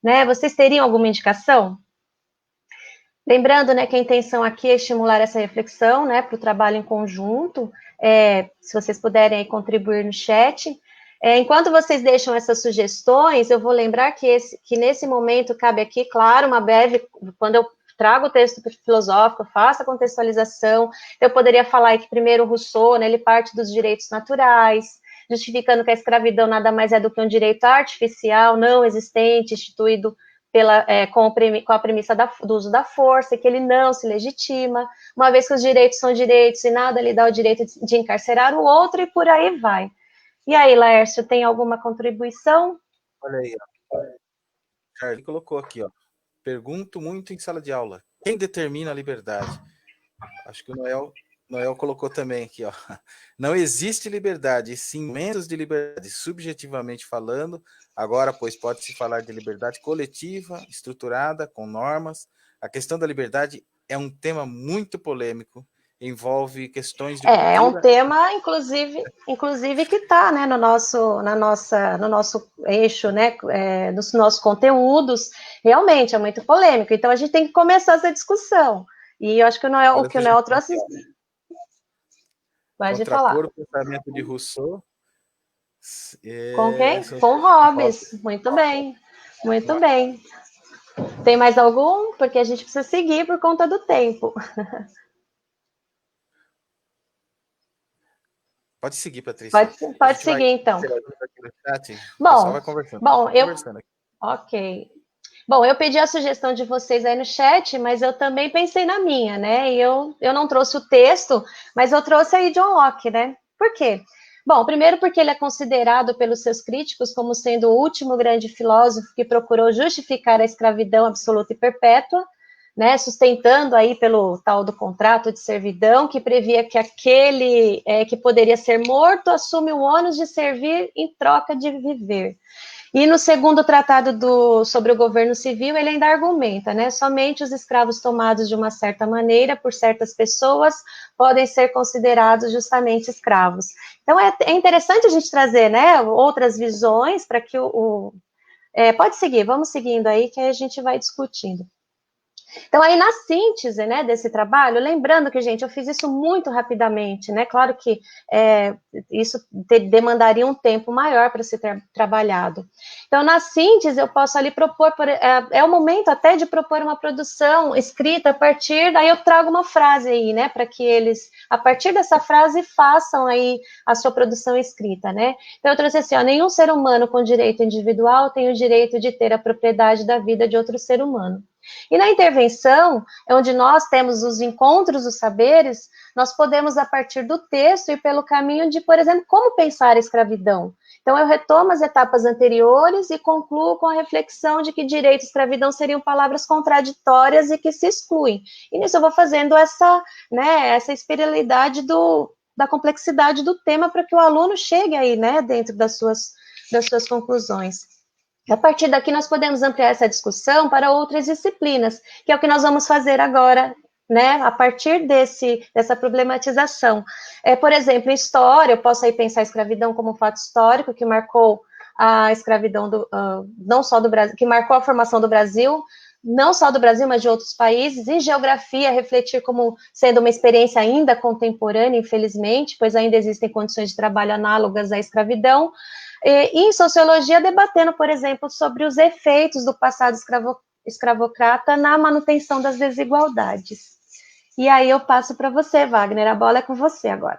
Né, vocês teriam alguma indicação? Lembrando, né, que a intenção aqui é estimular essa reflexão, né, para o trabalho em conjunto, se vocês puderem aí contribuir no chat. Enquanto vocês deixam essas sugestões, eu vou lembrar que nesse momento cabe aqui, claro, uma breve, quando eu trago o texto filosófico, faço a contextualização, eu poderia falar aí que primeiro Rousseau, né, ele parte dos direitos naturais, justificando que a escravidão nada mais é do que um direito artificial, não existente, instituído com a premissa do uso da força, e que ele não se legitima, uma vez que os direitos são direitos e nada lhe dá o direito de encarcerar o outro, e por aí vai. E aí, Laércio, tem alguma contribuição? Olha aí, ó. Charlie colocou aqui, ó. Pergunto muito em sala de aula. Quem determina a liberdade? Acho que o Noel colocou também aqui, ó. Não existe liberdade, e sim momentos de liberdade, subjetivamente falando. Agora, pois, pode-se falar de liberdade coletiva, estruturada, com normas. A questão da liberdade é um tema muito polêmico, envolve questões de cultura. É um tema, inclusive que está, né, no nosso eixo, né, nos nossos conteúdos. Realmente é muito polêmico. Então a gente tem que começar essa discussão. E eu acho que o Noel trouxe. Pode falar. O pensamento de Rousseau. Com quem? Com Hobbes. Muito bem. Muito bem. Tem mais algum? Porque a gente precisa seguir por conta do tempo. Pode seguir, Patrícia. Pode seguir, então. Ok. Bom, eu pedi a sugestão de vocês aí no chat, mas eu também pensei na minha, né? E eu não trouxe o texto, mas eu trouxe aí John Locke, né? Por quê? Bom, primeiro porque ele é considerado pelos seus críticos como sendo o último grande filósofo que procurou justificar a escravidão absoluta e perpétua, né, sustentando aí pelo tal do contrato de servidão, que previa que aquele que poderia ser morto assume o ônus de servir em troca de viver. E no segundo tratado sobre o governo civil, ele ainda argumenta, né, somente os escravos tomados de uma certa maneira por certas pessoas podem ser considerados justamente escravos. Então, é interessante a gente trazer, né, outras visões para que pode seguir, vamos seguindo aí, que aí a gente vai discutindo. Então, aí na síntese, né, desse trabalho, lembrando que, gente, eu fiz isso muito rapidamente, né, claro que isso demandaria um tempo maior para ser trabalhado. Então, na síntese, eu posso ali propor, é o momento até de propor uma produção escrita a partir, daí eu trago uma frase aí, né, para que eles, a partir dessa frase, façam aí a sua produção escrita, né. Então, eu trouxe assim, ó, nenhum ser humano com direito individual tem o direito de ter a propriedade da vida de outro ser humano. E na intervenção, onde nós temos os encontros dos saberes, nós podemos, a partir do texto, ir pelo caminho de, por exemplo, como pensar a escravidão. Então, eu retomo as etapas anteriores e concluo com a reflexão de que direito e escravidão seriam palavras contraditórias e que se excluem. E nisso eu vou fazendo essa espiralidade da complexidade do tema para que o aluno chegue aí, né, dentro das suas conclusões. A partir daqui, nós podemos ampliar essa discussão para outras disciplinas, que é o que nós vamos fazer agora, né, a partir dessa problematização. Por exemplo, em história, eu posso aí pensar a escravidão como um fato histórico que marcou a escravidão, não só do Brasil, que marcou a formação do Brasil, não só do Brasil, mas de outros países. Em geografia, refletir como sendo uma experiência ainda contemporânea, infelizmente, pois ainda existem condições de trabalho análogas à escravidão. E em sociologia, debatendo, por exemplo, sobre os efeitos do passado escravocrata na manutenção das desigualdades. E aí eu passo para você, Wagner, a bola é com você agora.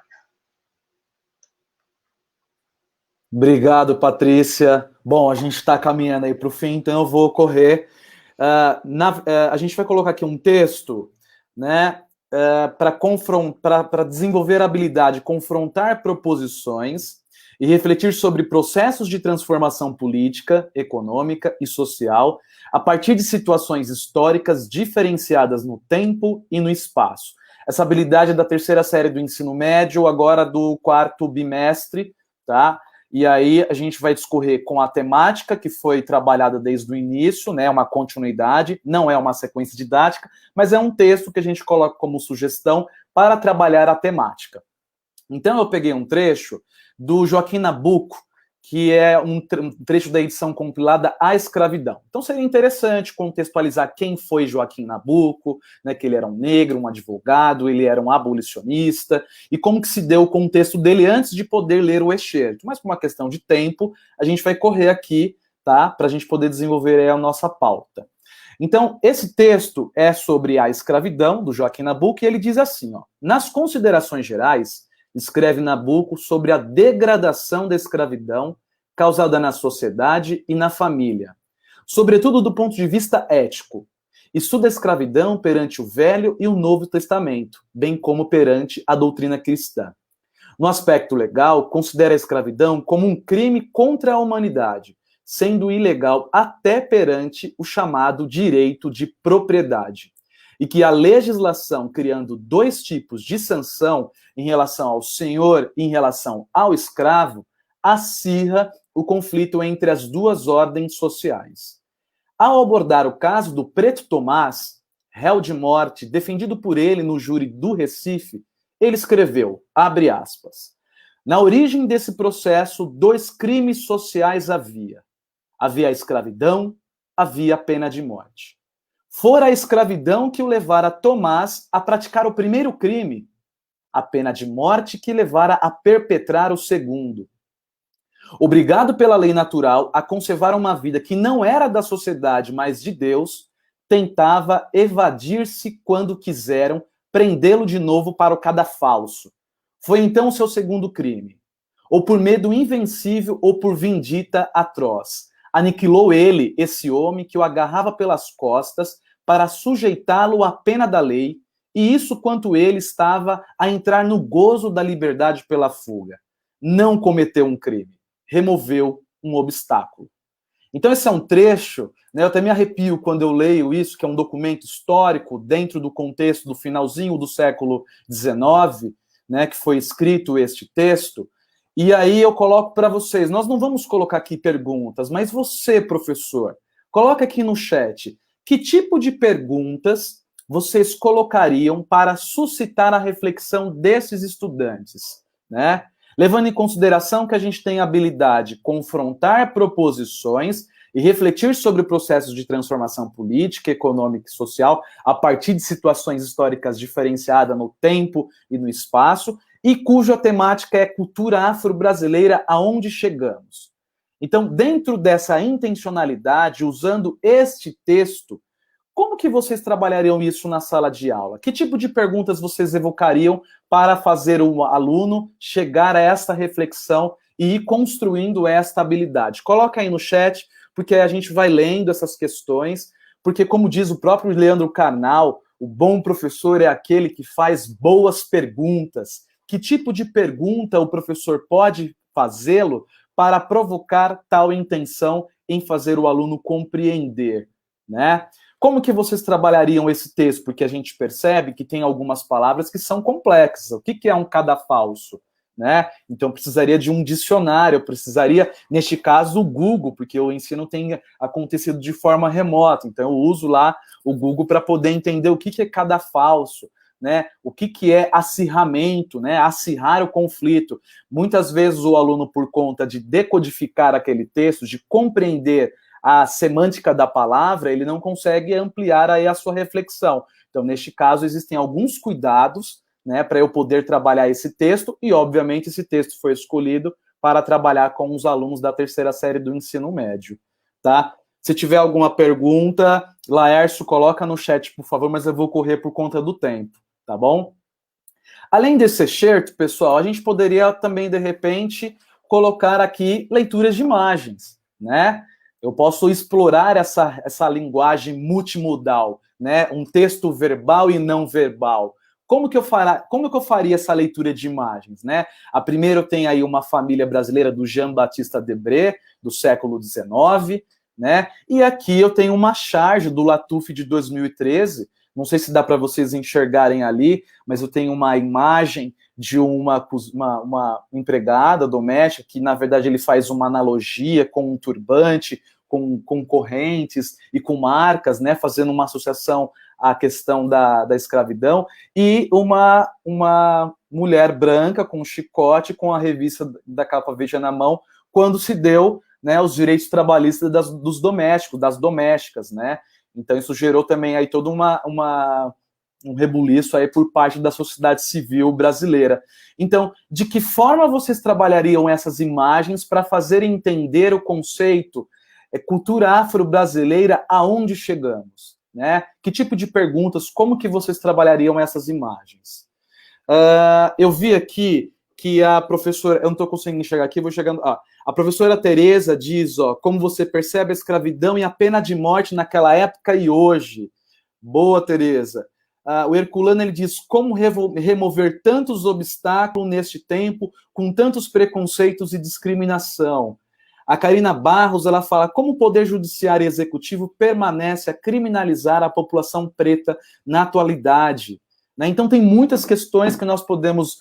Obrigado, Patrícia. Bom, a gente está caminhando aí para o fim, então eu vou correr. A gente vai colocar aqui um texto, né, para desenvolver a habilidade de confrontar proposições e refletir sobre processos de transformação política, econômica e social a partir de situações históricas diferenciadas no tempo e no espaço. Essa habilidade é da terceira série do ensino médio, agora do 4º bimestre, tá? E aí a gente vai discorrer com a temática que foi trabalhada desde o início, né? Uma continuidade, não é uma sequência didática, mas é um texto que a gente coloca como sugestão para trabalhar a temática. Então eu peguei um trecho do Joaquim Nabuco, que é um trecho da edição compilada A Escravidão. Então seria interessante contextualizar quem foi Joaquim Nabuco, né, que ele era um negro, um advogado, ele era um abolicionista, e como que se deu o contexto dele antes de poder ler o excerto. Mas por uma questão de tempo, a gente vai correr aqui, tá, para a gente poder desenvolver aí a nossa pauta. Então, esse texto é sobre a escravidão, do Joaquim Nabuco, e ele diz assim, ó, nas considerações gerais, escreve Nabuco sobre a degradação da escravidão causada na sociedade e na família, sobretudo do ponto de vista ético. Estuda a escravidão perante o Velho e o Novo Testamento, bem como perante a doutrina cristã. No aspecto legal, considera a escravidão como um crime contra a humanidade, sendo ilegal até perante o chamado direito de propriedade. E que a legislação, criando dois tipos de sanção em relação ao senhor e em relação ao escravo, acirra o conflito entre as duas ordens sociais. Ao abordar o caso do Preto Tomás, réu de morte, defendido por ele no júri do Recife, ele escreveu, abre aspas, na origem desse processo, dois crimes sociais havia. Havia a escravidão, havia a pena de morte. Fora a escravidão que o levara Tomás a praticar o primeiro crime, a pena de morte que levara a perpetrar o segundo. Obrigado pela lei natural a conservar uma vida que não era da sociedade, mas de Deus, tentava evadir-se quando quiseram prendê-lo de novo para o cadafalso. Foi então o seu segundo crime. Ou por medo invencível ou por vindita atroz. Aniquilou ele, esse homem, que o agarrava pelas costas para sujeitá-lo à pena da lei, e isso quanto ele estava a entrar no gozo da liberdade pela fuga. Não cometeu um crime, removeu um obstáculo. Então esse é um trecho, né, eu até me arrepio quando eu leio isso, que é um documento histórico dentro do contexto do finalzinho do século XIX, né, que foi escrito este texto. E aí eu coloco para vocês, nós não vamos colocar aqui perguntas, mas você, professor, coloca aqui no chat, que tipo de perguntas vocês colocariam para suscitar a reflexão desses estudantes, né? Levando em consideração que a gente tem a habilidade de confrontar proposições e refletir sobre processos de transformação política, econômica e social a partir de situações históricas diferenciadas no tempo e no espaço, e cuja temática é cultura afro-brasileira, aonde chegamos. Então, dentro dessa intencionalidade, usando este texto, como que vocês trabalhariam isso na sala de aula? Que tipo de perguntas vocês evocariam para fazer o aluno chegar a essa reflexão e ir construindo esta habilidade? Coloca aí no chat, porque a gente vai lendo essas questões, porque como diz o próprio Leandro Carnal, o bom professor é aquele que faz boas perguntas. Que tipo de pergunta o professor pode fazê-lo para provocar tal intenção em fazer o aluno compreender, né? Como que vocês trabalhariam esse texto? Porque a gente percebe que tem algumas palavras que são complexas. O que é um cadafalso? Né? Então, precisaria de um dicionário, precisaria, neste caso, o Google, porque o ensino tem acontecido de forma remota. Então, eu uso lá o Google para poder entender o que é cadafalso, né? O que é acirramento, né? Acirrar o conflito. Muitas vezes o aluno, por conta de decodificar aquele texto, de compreender a semântica da palavra, ele não consegue ampliar aí a sua reflexão. Então, neste caso, existem alguns cuidados, né, para eu poder trabalhar esse texto, e, obviamente, esse texto foi escolhido para trabalhar com os alunos da terceira série do ensino médio, tá? Se tiver alguma pergunta, Laércio, coloca no chat, por favor, mas eu vou correr por conta do tempo, tá bom? Além desse excerto, pessoal, a gente poderia também, de repente, colocar aqui leituras de imagens, né? Eu posso explorar essa linguagem multimodal, né? Um texto verbal e não verbal. Como que eu faria essa leitura de imagens, né? A primeira tem aí uma família brasileira do Jean-Baptiste Debré, do século XIX, né? E aqui eu tenho uma charge do Latuf de 2013, não sei se dá para vocês enxergarem ali, mas eu tenho uma imagem de uma empregada doméstica, que na verdade ele faz uma analogia com um turbante, com correntes e com marcas, né, fazendo uma associação à questão da escravidão, e uma mulher branca com um chicote, com a revista da capa Veja na mão, quando se deu, né, os direitos trabalhistas dos domésticos, das domésticas, né? Então isso gerou também aí todo um rebuliço aí por parte da sociedade civil brasileira. Então, de que forma vocês trabalhariam essas imagens para fazer entender o conceito cultura afro-brasileira, aonde chegamos? Né? Que tipo de perguntas, como que vocês trabalhariam essas imagens? Eu vi aqui que a professora, eu não estou conseguindo enxergar aqui, vou chegando. A professora Tereza diz, como você percebe a escravidão e a pena de morte naquela época e hoje. Boa, Tereza. O Herculano, ele diz, como remover tantos obstáculos neste tempo, com tantos preconceitos e discriminação. A Karina Barros, ela fala, como o Poder Judiciário e Executivo permanece a criminalizar a população preta na atualidade. Né? Então, tem muitas questões que nós podemos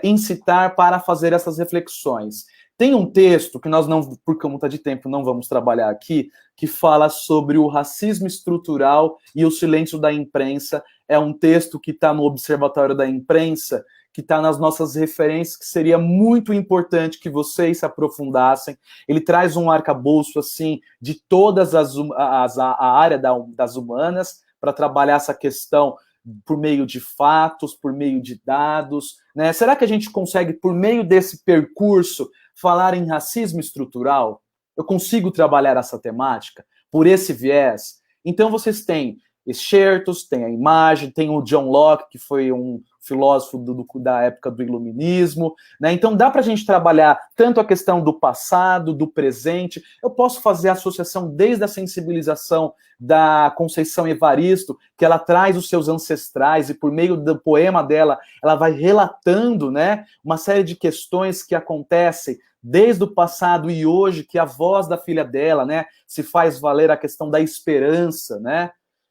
incitar para fazer essas reflexões. Tem um texto que nós não, por conta de tempo, não vamos trabalhar aqui, que fala sobre o racismo estrutural e o silêncio da imprensa. É um texto que está no Observatório da Imprensa, que está nas nossas referências, que seria muito importante que vocês se aprofundassem. Ele traz um arcabouço, assim, de todas a área das humanas, para trabalhar essa questão por meio de fatos, por meio de dados, né? Será que a gente consegue, por meio desse percurso, falar em racismo estrutural? Eu consigo trabalhar essa temática por esse viés? Então, vocês têm excertos, tem a imagem, tem o John Locke, que foi um filósofo da época do iluminismo, né? Então dá para a gente trabalhar tanto a questão do passado, do presente. Eu posso fazer a associação desde a sensibilização da Conceição Evaristo, que ela traz os seus ancestrais e por meio do poema dela, ela vai relatando, né, uma série de questões que acontecem desde o passado e hoje, que a voz da filha dela, né, se faz valer a questão da esperança, né?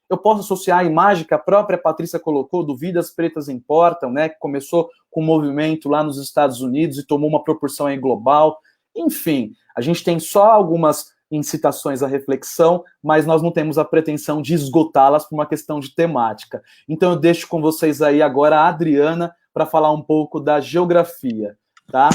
Eu posso associar a imagem que a própria Patrícia colocou do Vidas Pretas Importam, né, que começou com um movimento lá nos Estados Unidos e tomou uma proporção aí global. Enfim, a gente tem só algumas incitações à reflexão, mas nós não temos a pretensão de esgotá-las por uma questão de temática. Então eu deixo com vocês aí agora a Adriana para falar um pouco da geografia, tá?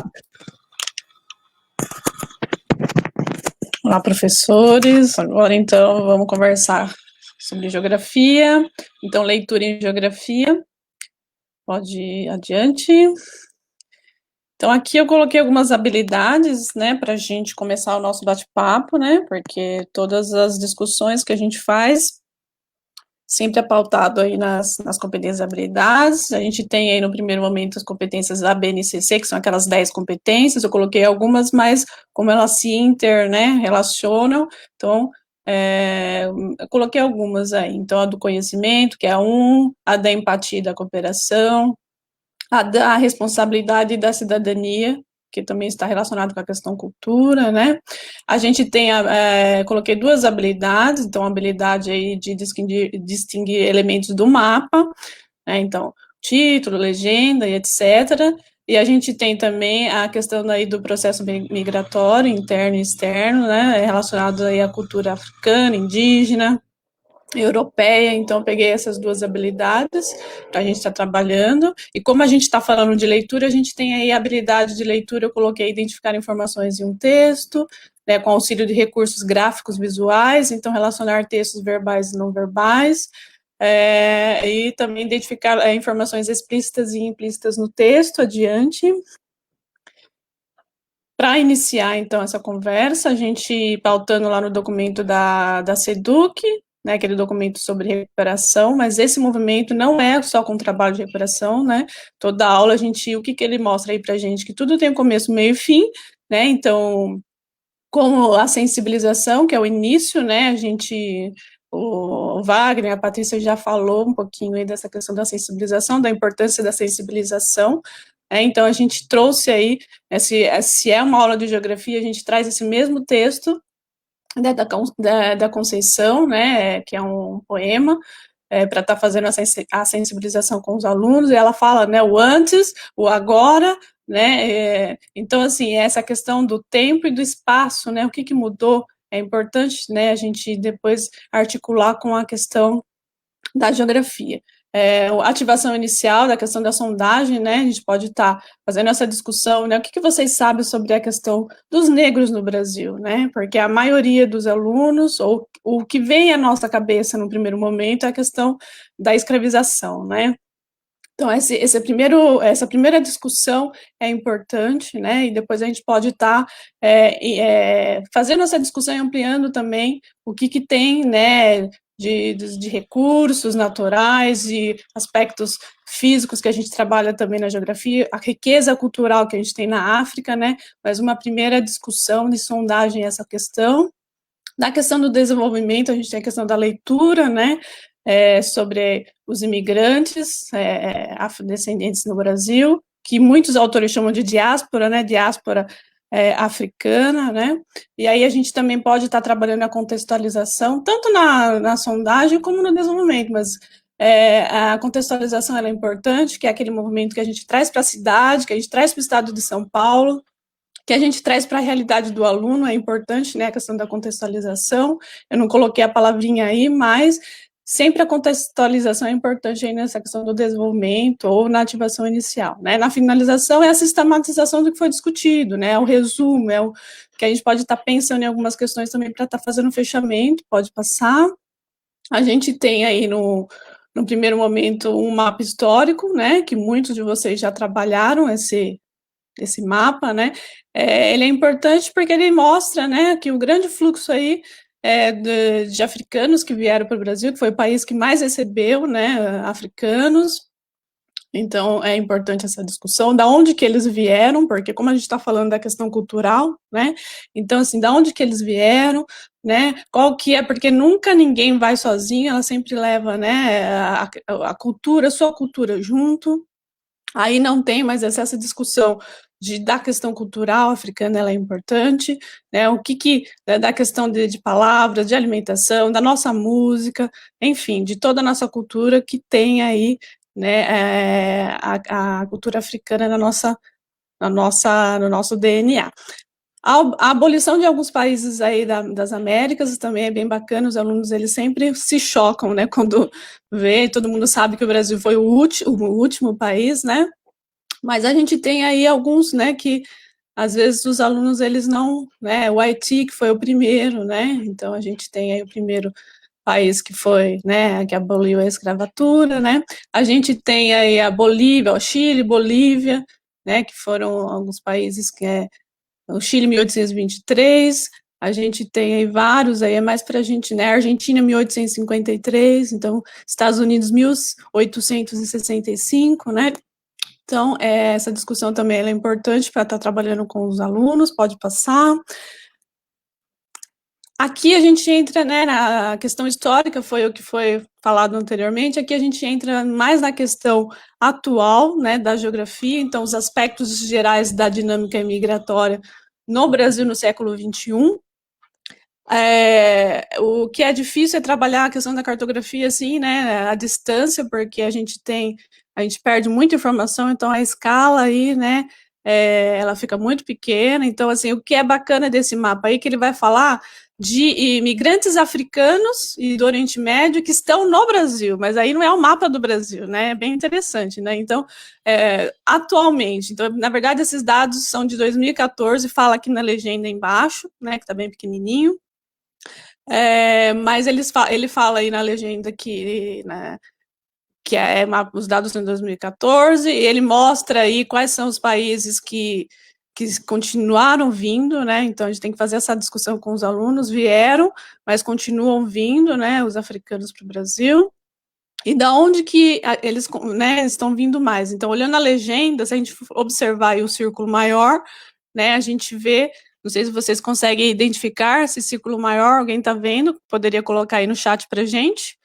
Olá, professores. Agora, então, vamos conversar sobre geografia. Então, leitura em geografia. Pode ir adiante. Então, aqui eu coloquei algumas habilidades, né, para a gente começar o nosso bate-papo, né, porque todas as discussões que a gente faz sempre é pautado aí nas competências e habilidades. A gente tem aí no primeiro momento as competências da BNCC, que são aquelas 10 competências, eu coloquei algumas, mas como elas se relacionam, então eu coloquei algumas aí. Então, a do conhecimento, que é a da empatia e da cooperação, a da responsabilidade e da cidadania, que também está relacionado com a questão cultura, né? A gente tem, coloquei 2 habilidades, então, a habilidade aí de distinguir elementos do mapa, né? Então, título, legenda e etc. E a gente tem também a questão aí do processo migratório, interno e externo, né? Relacionado aí à cultura africana, indígena, europeia, então peguei essas 2 habilidades para a gente estar trabalhando, e como a gente está falando de leitura, a gente tem aí a habilidade de leitura, eu coloquei identificar informações em um texto, né, com auxílio de recursos gráficos visuais, então relacionar textos verbais e não verbais, e também identificar informações explícitas e implícitas no texto, adiante. Para iniciar, então, essa conversa, a gente pautando lá no documento da SEDUC, né, aquele documento sobre recuperação, mas esse movimento não é só com trabalho de recuperação, né, toda aula o que ele mostra aí pra gente, que tudo tem começo, meio e fim, né, então, como a sensibilização, que é o início, né, o Wagner, a Patrícia já falou um pouquinho aí dessa questão da sensibilização, da importância da sensibilização, então a gente trouxe aí, se é uma aula de geografia, a gente traz esse mesmo texto, né, da Conceição, né, que é um poema, para estar fazendo a sensibilização com os alunos, e ela fala, né, o antes, o agora, né, então, assim, essa questão do tempo e do espaço, né, o que mudou, é importante, né, a gente depois articular com a questão da geografia. A ativação inicial da questão da sondagem, né, a gente pode estar fazendo essa discussão, né, o que vocês sabem sobre a questão dos negros no Brasil, né, porque a maioria dos alunos, ou o que vem à nossa cabeça no primeiro momento é a questão da escravização, né. Então, essa primeira discussão é importante, né, e depois a gente pode estar fazendo essa discussão e ampliando também o que tem, né, de recursos naturais e aspectos físicos que a gente trabalha também na geografia, a riqueza cultural que a gente tem na África, né, mas uma primeira discussão de sondagem essa questão. Na questão do desenvolvimento, a gente tem a questão da leitura, né, sobre os imigrantes afrodescendentes no Brasil, que muitos autores chamam de diáspora, né, diáspora africana, né, e aí a gente também pode estar trabalhando a contextualização, tanto na sondagem como no desenvolvimento, mas a contextualização ela é importante, que é aquele movimento que a gente traz para a cidade, que a gente traz para o estado de São Paulo, que a gente traz para a realidade do aluno, é importante, né, a questão da contextualização, eu não coloquei a palavrinha aí, mas sempre a contextualização é importante aí nessa questão do desenvolvimento ou na ativação inicial, né, na finalização é a sistematização do que foi discutido, né, o resumo, o que a gente pode estar pensando em algumas questões também para estar fazendo um fechamento, pode passar, a gente tem aí no primeiro momento um mapa histórico, né, que muitos de vocês já trabalharam esse mapa, né, ele é importante porque ele mostra, né, que o grande fluxo aí de africanos que vieram para o Brasil, que foi o país que mais recebeu, né, africanos, então é importante essa discussão, da onde que eles vieram, porque como a gente está falando da questão cultural, né, então assim, da onde que eles vieram, né, qual que é, porque nunca ninguém vai sozinho, ela sempre leva, né, a cultura, a sua cultura junto, aí não tem mais essa discussão da questão cultural africana, ela é importante, né, o que da questão de palavras, de alimentação, da nossa música, enfim, de toda a nossa cultura que tem aí, né, a cultura africana no nosso DNA. A abolição de alguns países aí das Américas também é bem bacana, os alunos eles sempre se chocam, né, quando vê, todo mundo sabe que o Brasil foi o último país, né, mas a gente tem aí alguns, né, que às vezes os alunos, eles não, né, o Haiti, que foi o primeiro, né, então a gente tem aí o primeiro país que foi, né, que aboliu a escravatura, né, a gente tem aí a Bolívia, o Chile, Bolívia, né, que foram alguns países que o Chile 1823, a gente tem aí vários, aí é mais para a gente, né, Argentina 1853, então Estados Unidos 1865, né, então essa discussão também é importante para estar trabalhando com os alunos, pode passar. Aqui a gente entra, né, na questão histórica, foi o que foi falado anteriormente, aqui a gente entra mais na questão atual, né, da geografia, então os aspectos gerais da dinâmica migratória no Brasil no século XXI. O que é difícil é trabalhar a questão da cartografia, assim, né, à distância, porque a gente perde muita informação, então a escala aí, né, ela fica muito pequena, então, assim, o que é bacana desse mapa aí, que ele vai falar de imigrantes africanos e do Oriente Médio que estão no Brasil, mas aí não é o mapa do Brasil, né, é bem interessante, né, então, atualmente, então, na verdade, esses dados são de 2014, fala aqui na legenda embaixo, né, que está bem pequenininho, mas ele fala aí na legenda que, né, que os dados são de 2014, e ele mostra aí quais são os países que continuaram vindo, né, então a gente tem que fazer essa discussão com os alunos, vieram, mas continuam vindo, né, os africanos para o Brasil, e da onde que eles, né, estão vindo mais. Então, olhando a legenda, se a gente observar aí o círculo maior, né, a gente vê, não sei se vocês conseguem identificar esse círculo maior, alguém está vendo? Poderia colocar aí no chat para a gente.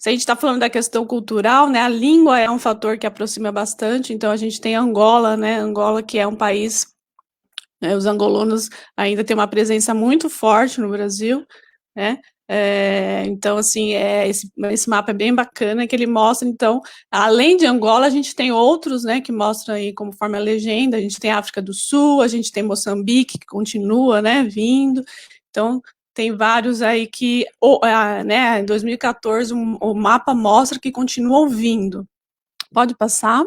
Se a gente está falando da questão cultural, né, a língua é um fator que aproxima bastante, então a gente tem Angola, né, Angola que é um país, né, os angolanos ainda têm uma presença muito forte no Brasil, né, então, assim, esse mapa é bem bacana, que ele mostra, então, além de Angola, a gente tem outros, né, que mostram aí, conforme a legenda, a gente tem África do Sul, a gente tem Moçambique, que continua, né, vindo, então, tem vários aí que, né, em 2014, o mapa mostra que continuam vindo. Pode passar.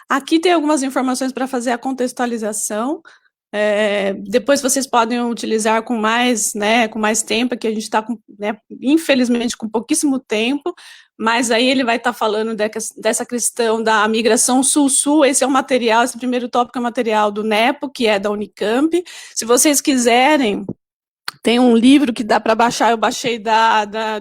Aqui tem algumas informações para fazer a contextualização. Depois vocês podem utilizar com mais, né, com mais tempo, que a gente está, né, infelizmente, com pouquíssimo tempo, mas aí ele vai estar falando dessa questão da migração sul-sul. Esse é o material, esse primeiro tópico é o material do NEPO, que é da Unicamp. Se vocês quiserem, tem um livro que dá para baixar, eu baixei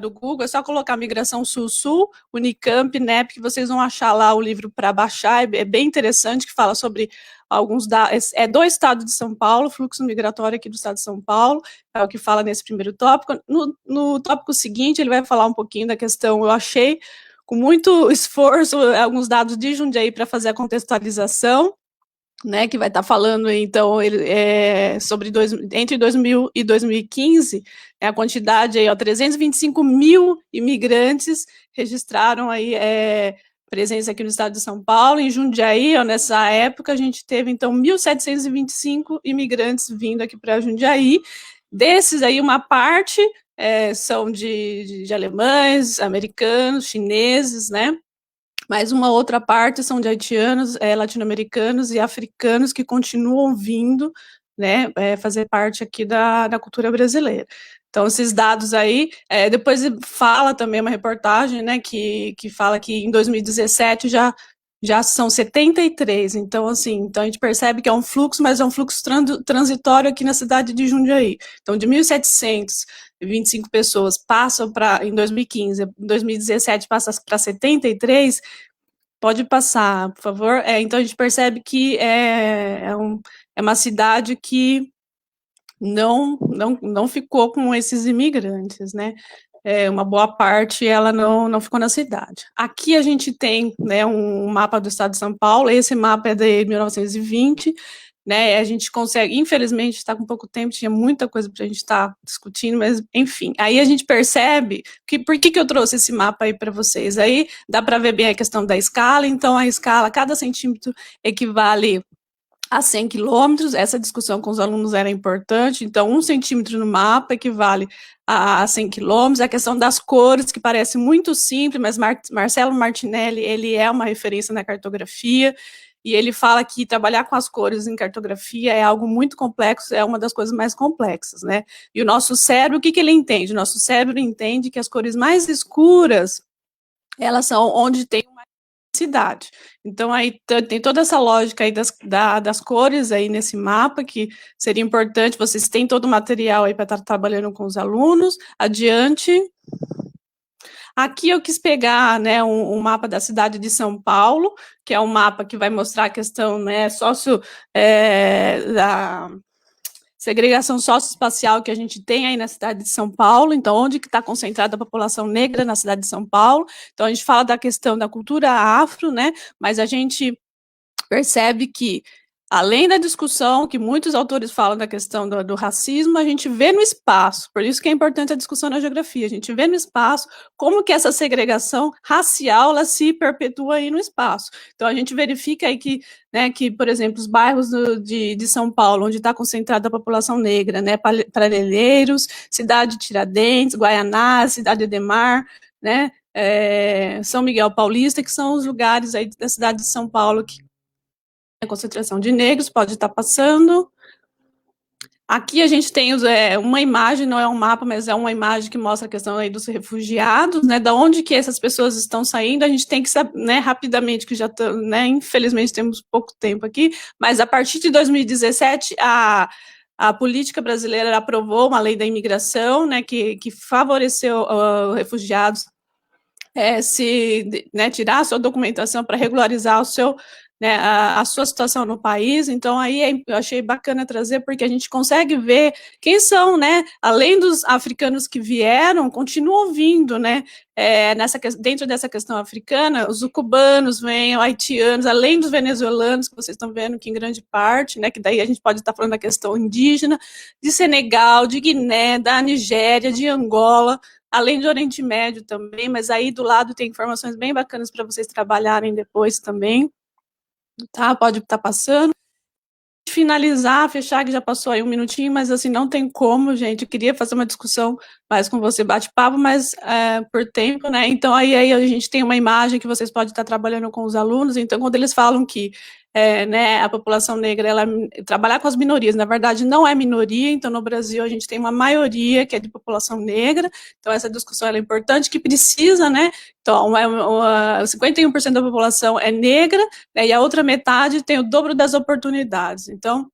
do Google, é só colocar Migração Sul-Sul, Unicamp, NEP, que vocês vão achar lá o livro para baixar, é bem interessante, que fala sobre alguns dados, do estado de São Paulo, fluxo migratório aqui do estado de São Paulo, é o que fala nesse primeiro tópico. No tópico seguinte, ele vai falar um pouquinho da questão, eu achei, com muito esforço, alguns dados de Jundiaí para fazer a contextualização, né, que vai estar falando, então, sobre entre 2000 e 2015, a quantidade aí, 325 mil imigrantes registraram aí presença aqui no estado de São Paulo. Em Jundiaí, nessa época, a gente teve, então, 1.725 imigrantes vindo aqui para Jundiaí. Desses aí, uma parte são de alemães, americanos, chineses, né, mas uma outra parte são de haitianos, latino-americanos e africanos que continuam vindo, né, fazer parte aqui da cultura brasileira. Então, esses dados aí, depois fala também uma reportagem, né, que fala que em 2017 já são 73, então, assim, então a gente percebe que é um fluxo, mas é um fluxo transitório aqui na cidade de Jundiaí. Então, de 1.725 pessoas passam em 2015, em 2017 passa para 73, pode passar, por favor. Então, a gente percebe que é uma cidade que não ficou com esses imigrantes, né? Uma boa parte, ela não ficou na cidade. Aqui a gente tem, né, um mapa do estado de São Paulo, esse mapa é de 1920, né, a gente consegue, infelizmente, está com pouco tempo, tinha muita coisa para a gente estar discutindo, mas, enfim, aí a gente percebe que, por que eu trouxe esse mapa aí para vocês? Aí dá para ver bem a questão da escala, então a escala, cada centímetro equivale a 100 quilômetros. Essa discussão com os alunos era importante, então 1 centímetro no mapa equivale a 100 quilômetros. A questão das cores, que parece muito simples, mas Marcelo Martinelli, ele é uma referência na cartografia, e ele fala que trabalhar com as cores em cartografia é algo muito complexo, é uma das coisas mais complexas, né? E o nosso cérebro, o que ele entende? O nosso cérebro entende que as cores mais escuras, elas são onde tem uma cidade. Então, aí tem toda essa lógica aí das cores aí nesse mapa, que seria importante, vocês têm todo o material aí para estar trabalhando com os alunos. Adiante. Aqui eu quis pegar, né, um mapa da cidade de São Paulo, que é um mapa que vai mostrar a questão, né, da segregação socioespacial que a gente tem aí na cidade de São Paulo. Então, onde que está concentrada a população negra na cidade de São Paulo. Então, a gente fala da questão da cultura afro, né, mas a gente percebe que, além da discussão, que muitos autores falam da questão do racismo, a gente vê no espaço, por isso que é importante a discussão na geografia, a gente vê no espaço como que essa segregação racial, ela se perpetua aí no espaço. Então, a gente verifica aí que, né, que, por exemplo, os bairros de São Paulo, onde está concentrada a população negra, né, Parelheiros, Cidade Tiradentes, Guaianás, Cidade Ademar, né, São Miguel Paulista, que são os lugares aí da cidade de São Paulo que a concentração de negros, pode estar passando. Aqui a gente tem uma imagem, não é um mapa, mas é uma imagem que mostra a questão aí dos refugiados, né, da onde que essas pessoas estão saindo. A gente tem que saber, né, rapidamente, que já estamos, né, infelizmente temos pouco tempo aqui, mas a partir de 2017, a política brasileira aprovou uma lei da imigração, né, que favoreceu refugiados tirar a sua documentação para regularizar né, a sua situação no país. Então, aí eu achei bacana trazer, porque a gente consegue ver quem são, né, além dos africanos que vieram, continuam vindo, né, dentro dessa questão africana, os cubanos vêm, os haitianos, além dos venezuelanos, que vocês estão vendo que em grande parte, né, que daí a gente pode estar falando da questão indígena, de Senegal, de Guiné, da Nigéria, de Angola, além do Oriente Médio também, mas aí do lado tem informações bem bacanas para vocês trabalharem depois também. Tá, pode estar passando. Finalizar, fechar, que já passou aí 1 minutinho, mas assim, não tem como, gente, eu queria fazer uma discussão mais com você, bate-papo, mas por tempo, né, então aí a gente tem uma imagem que vocês podem estar trabalhando com os alunos. Então, quando eles falam que né, a população negra, trabalhar com as minorias, na verdade não é minoria. Então, no Brasil, a gente tem uma maioria que é de população negra, então essa discussão é importante, que precisa, né, então, 51% da população é negra, né, e a outra metade tem o dobro das oportunidades. Então,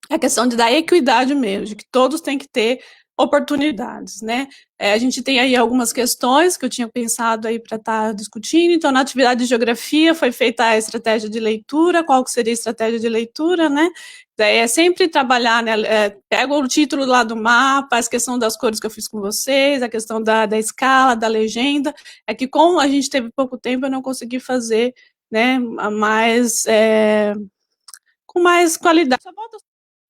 é a questão da equidade mesmo, de que todos têm que ter oportunidades, né? A gente tem aí algumas questões que eu tinha pensado aí para estar discutindo. Então, na atividade de geografia foi feita a estratégia de leitura. Qual que seria a estratégia de leitura, né? É sempre trabalhar, né? Pega o título lá do mapa, a questão das cores que eu fiz com vocês, a questão da escala, da legenda. É que como a gente teve pouco tempo, eu não consegui fazer, né, com mais qualidade. Só volta,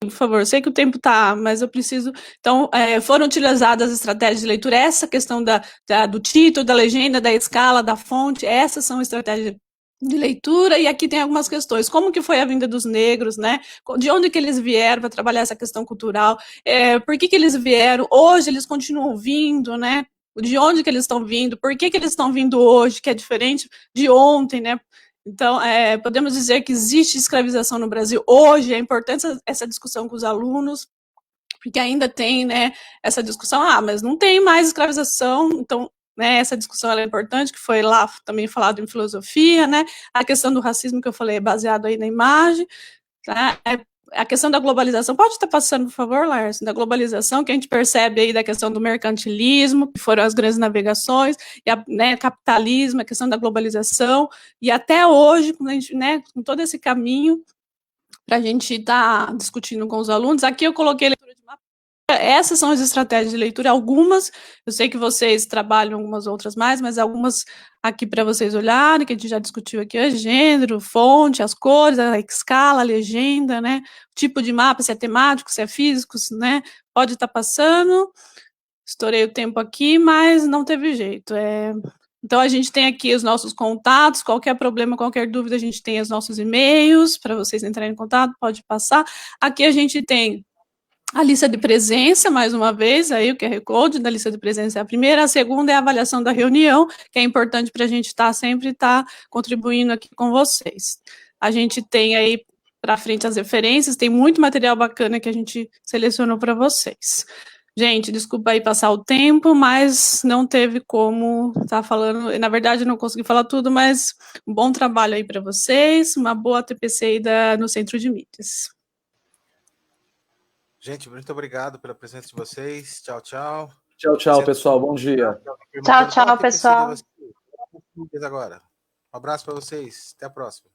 por favor, sei que o tempo está, mas eu preciso. Então, foram utilizadas as estratégias de leitura, essa questão do título, da legenda, da escala, da fonte, essas são estratégias de leitura. E aqui tem algumas questões, como que foi a vinda dos negros, né, de onde que eles vieram para trabalhar essa questão cultural, por que eles vieram, hoje eles continuam vindo, né, de onde que eles estão vindo, por que eles estão vindo hoje, que é diferente de ontem, né. Então, podemos dizer que existe escravização no Brasil hoje. É importante essa discussão com os alunos, porque ainda tem, né, essa discussão, mas não tem mais escravização. Então, né, essa discussão é importante, que foi lá também falado em filosofia, né, a questão do racismo que eu falei, baseado aí na imagem, tá? A questão da globalização, pode estar passando, por favor, Lars, da globalização, que a gente percebe aí da questão do mercantilismo, que foram as grandes navegações, e né, capitalismo, a questão da globalização, e até hoje, a gente, né, com todo esse caminho, para a gente estar discutindo com os alunos. Aqui eu coloquei leitura de mapa. Essas são as estratégias de leitura, algumas, eu sei que vocês trabalham algumas outras mais, mas algumas aqui para vocês olharem, que a gente já discutiu aqui, o gênero, fonte, as cores, a escala, a legenda, né, tipo de mapa, se é temático, se é físico, né, pode estar passando. Estourei o tempo aqui, mas não teve jeito. Então, a gente tem aqui os nossos contatos, qualquer problema, qualquer dúvida, a gente tem os nossos e-mails, para vocês entrarem em contato, pode passar. Aqui a gente tem a lista de presença, mais uma vez, aí o QR Code da lista de presença é a primeira, a segunda é a avaliação da reunião, que é importante para a gente sempre estar contribuindo aqui com vocês. A gente tem aí para frente as referências, tem muito material bacana que a gente selecionou para vocês. Gente, desculpa aí passar o tempo, mas não teve como estar falando, na verdade não consegui falar tudo, mas um bom trabalho aí para vocês, uma boa TPC aí no Centro de Mídias. Gente, muito obrigado pela presença de vocês. Tchau, tchau. Tchau, tchau, pessoal. Bom dia. Tchau, tchau, pessoal. Agora. Um abraço para vocês. Até a próxima.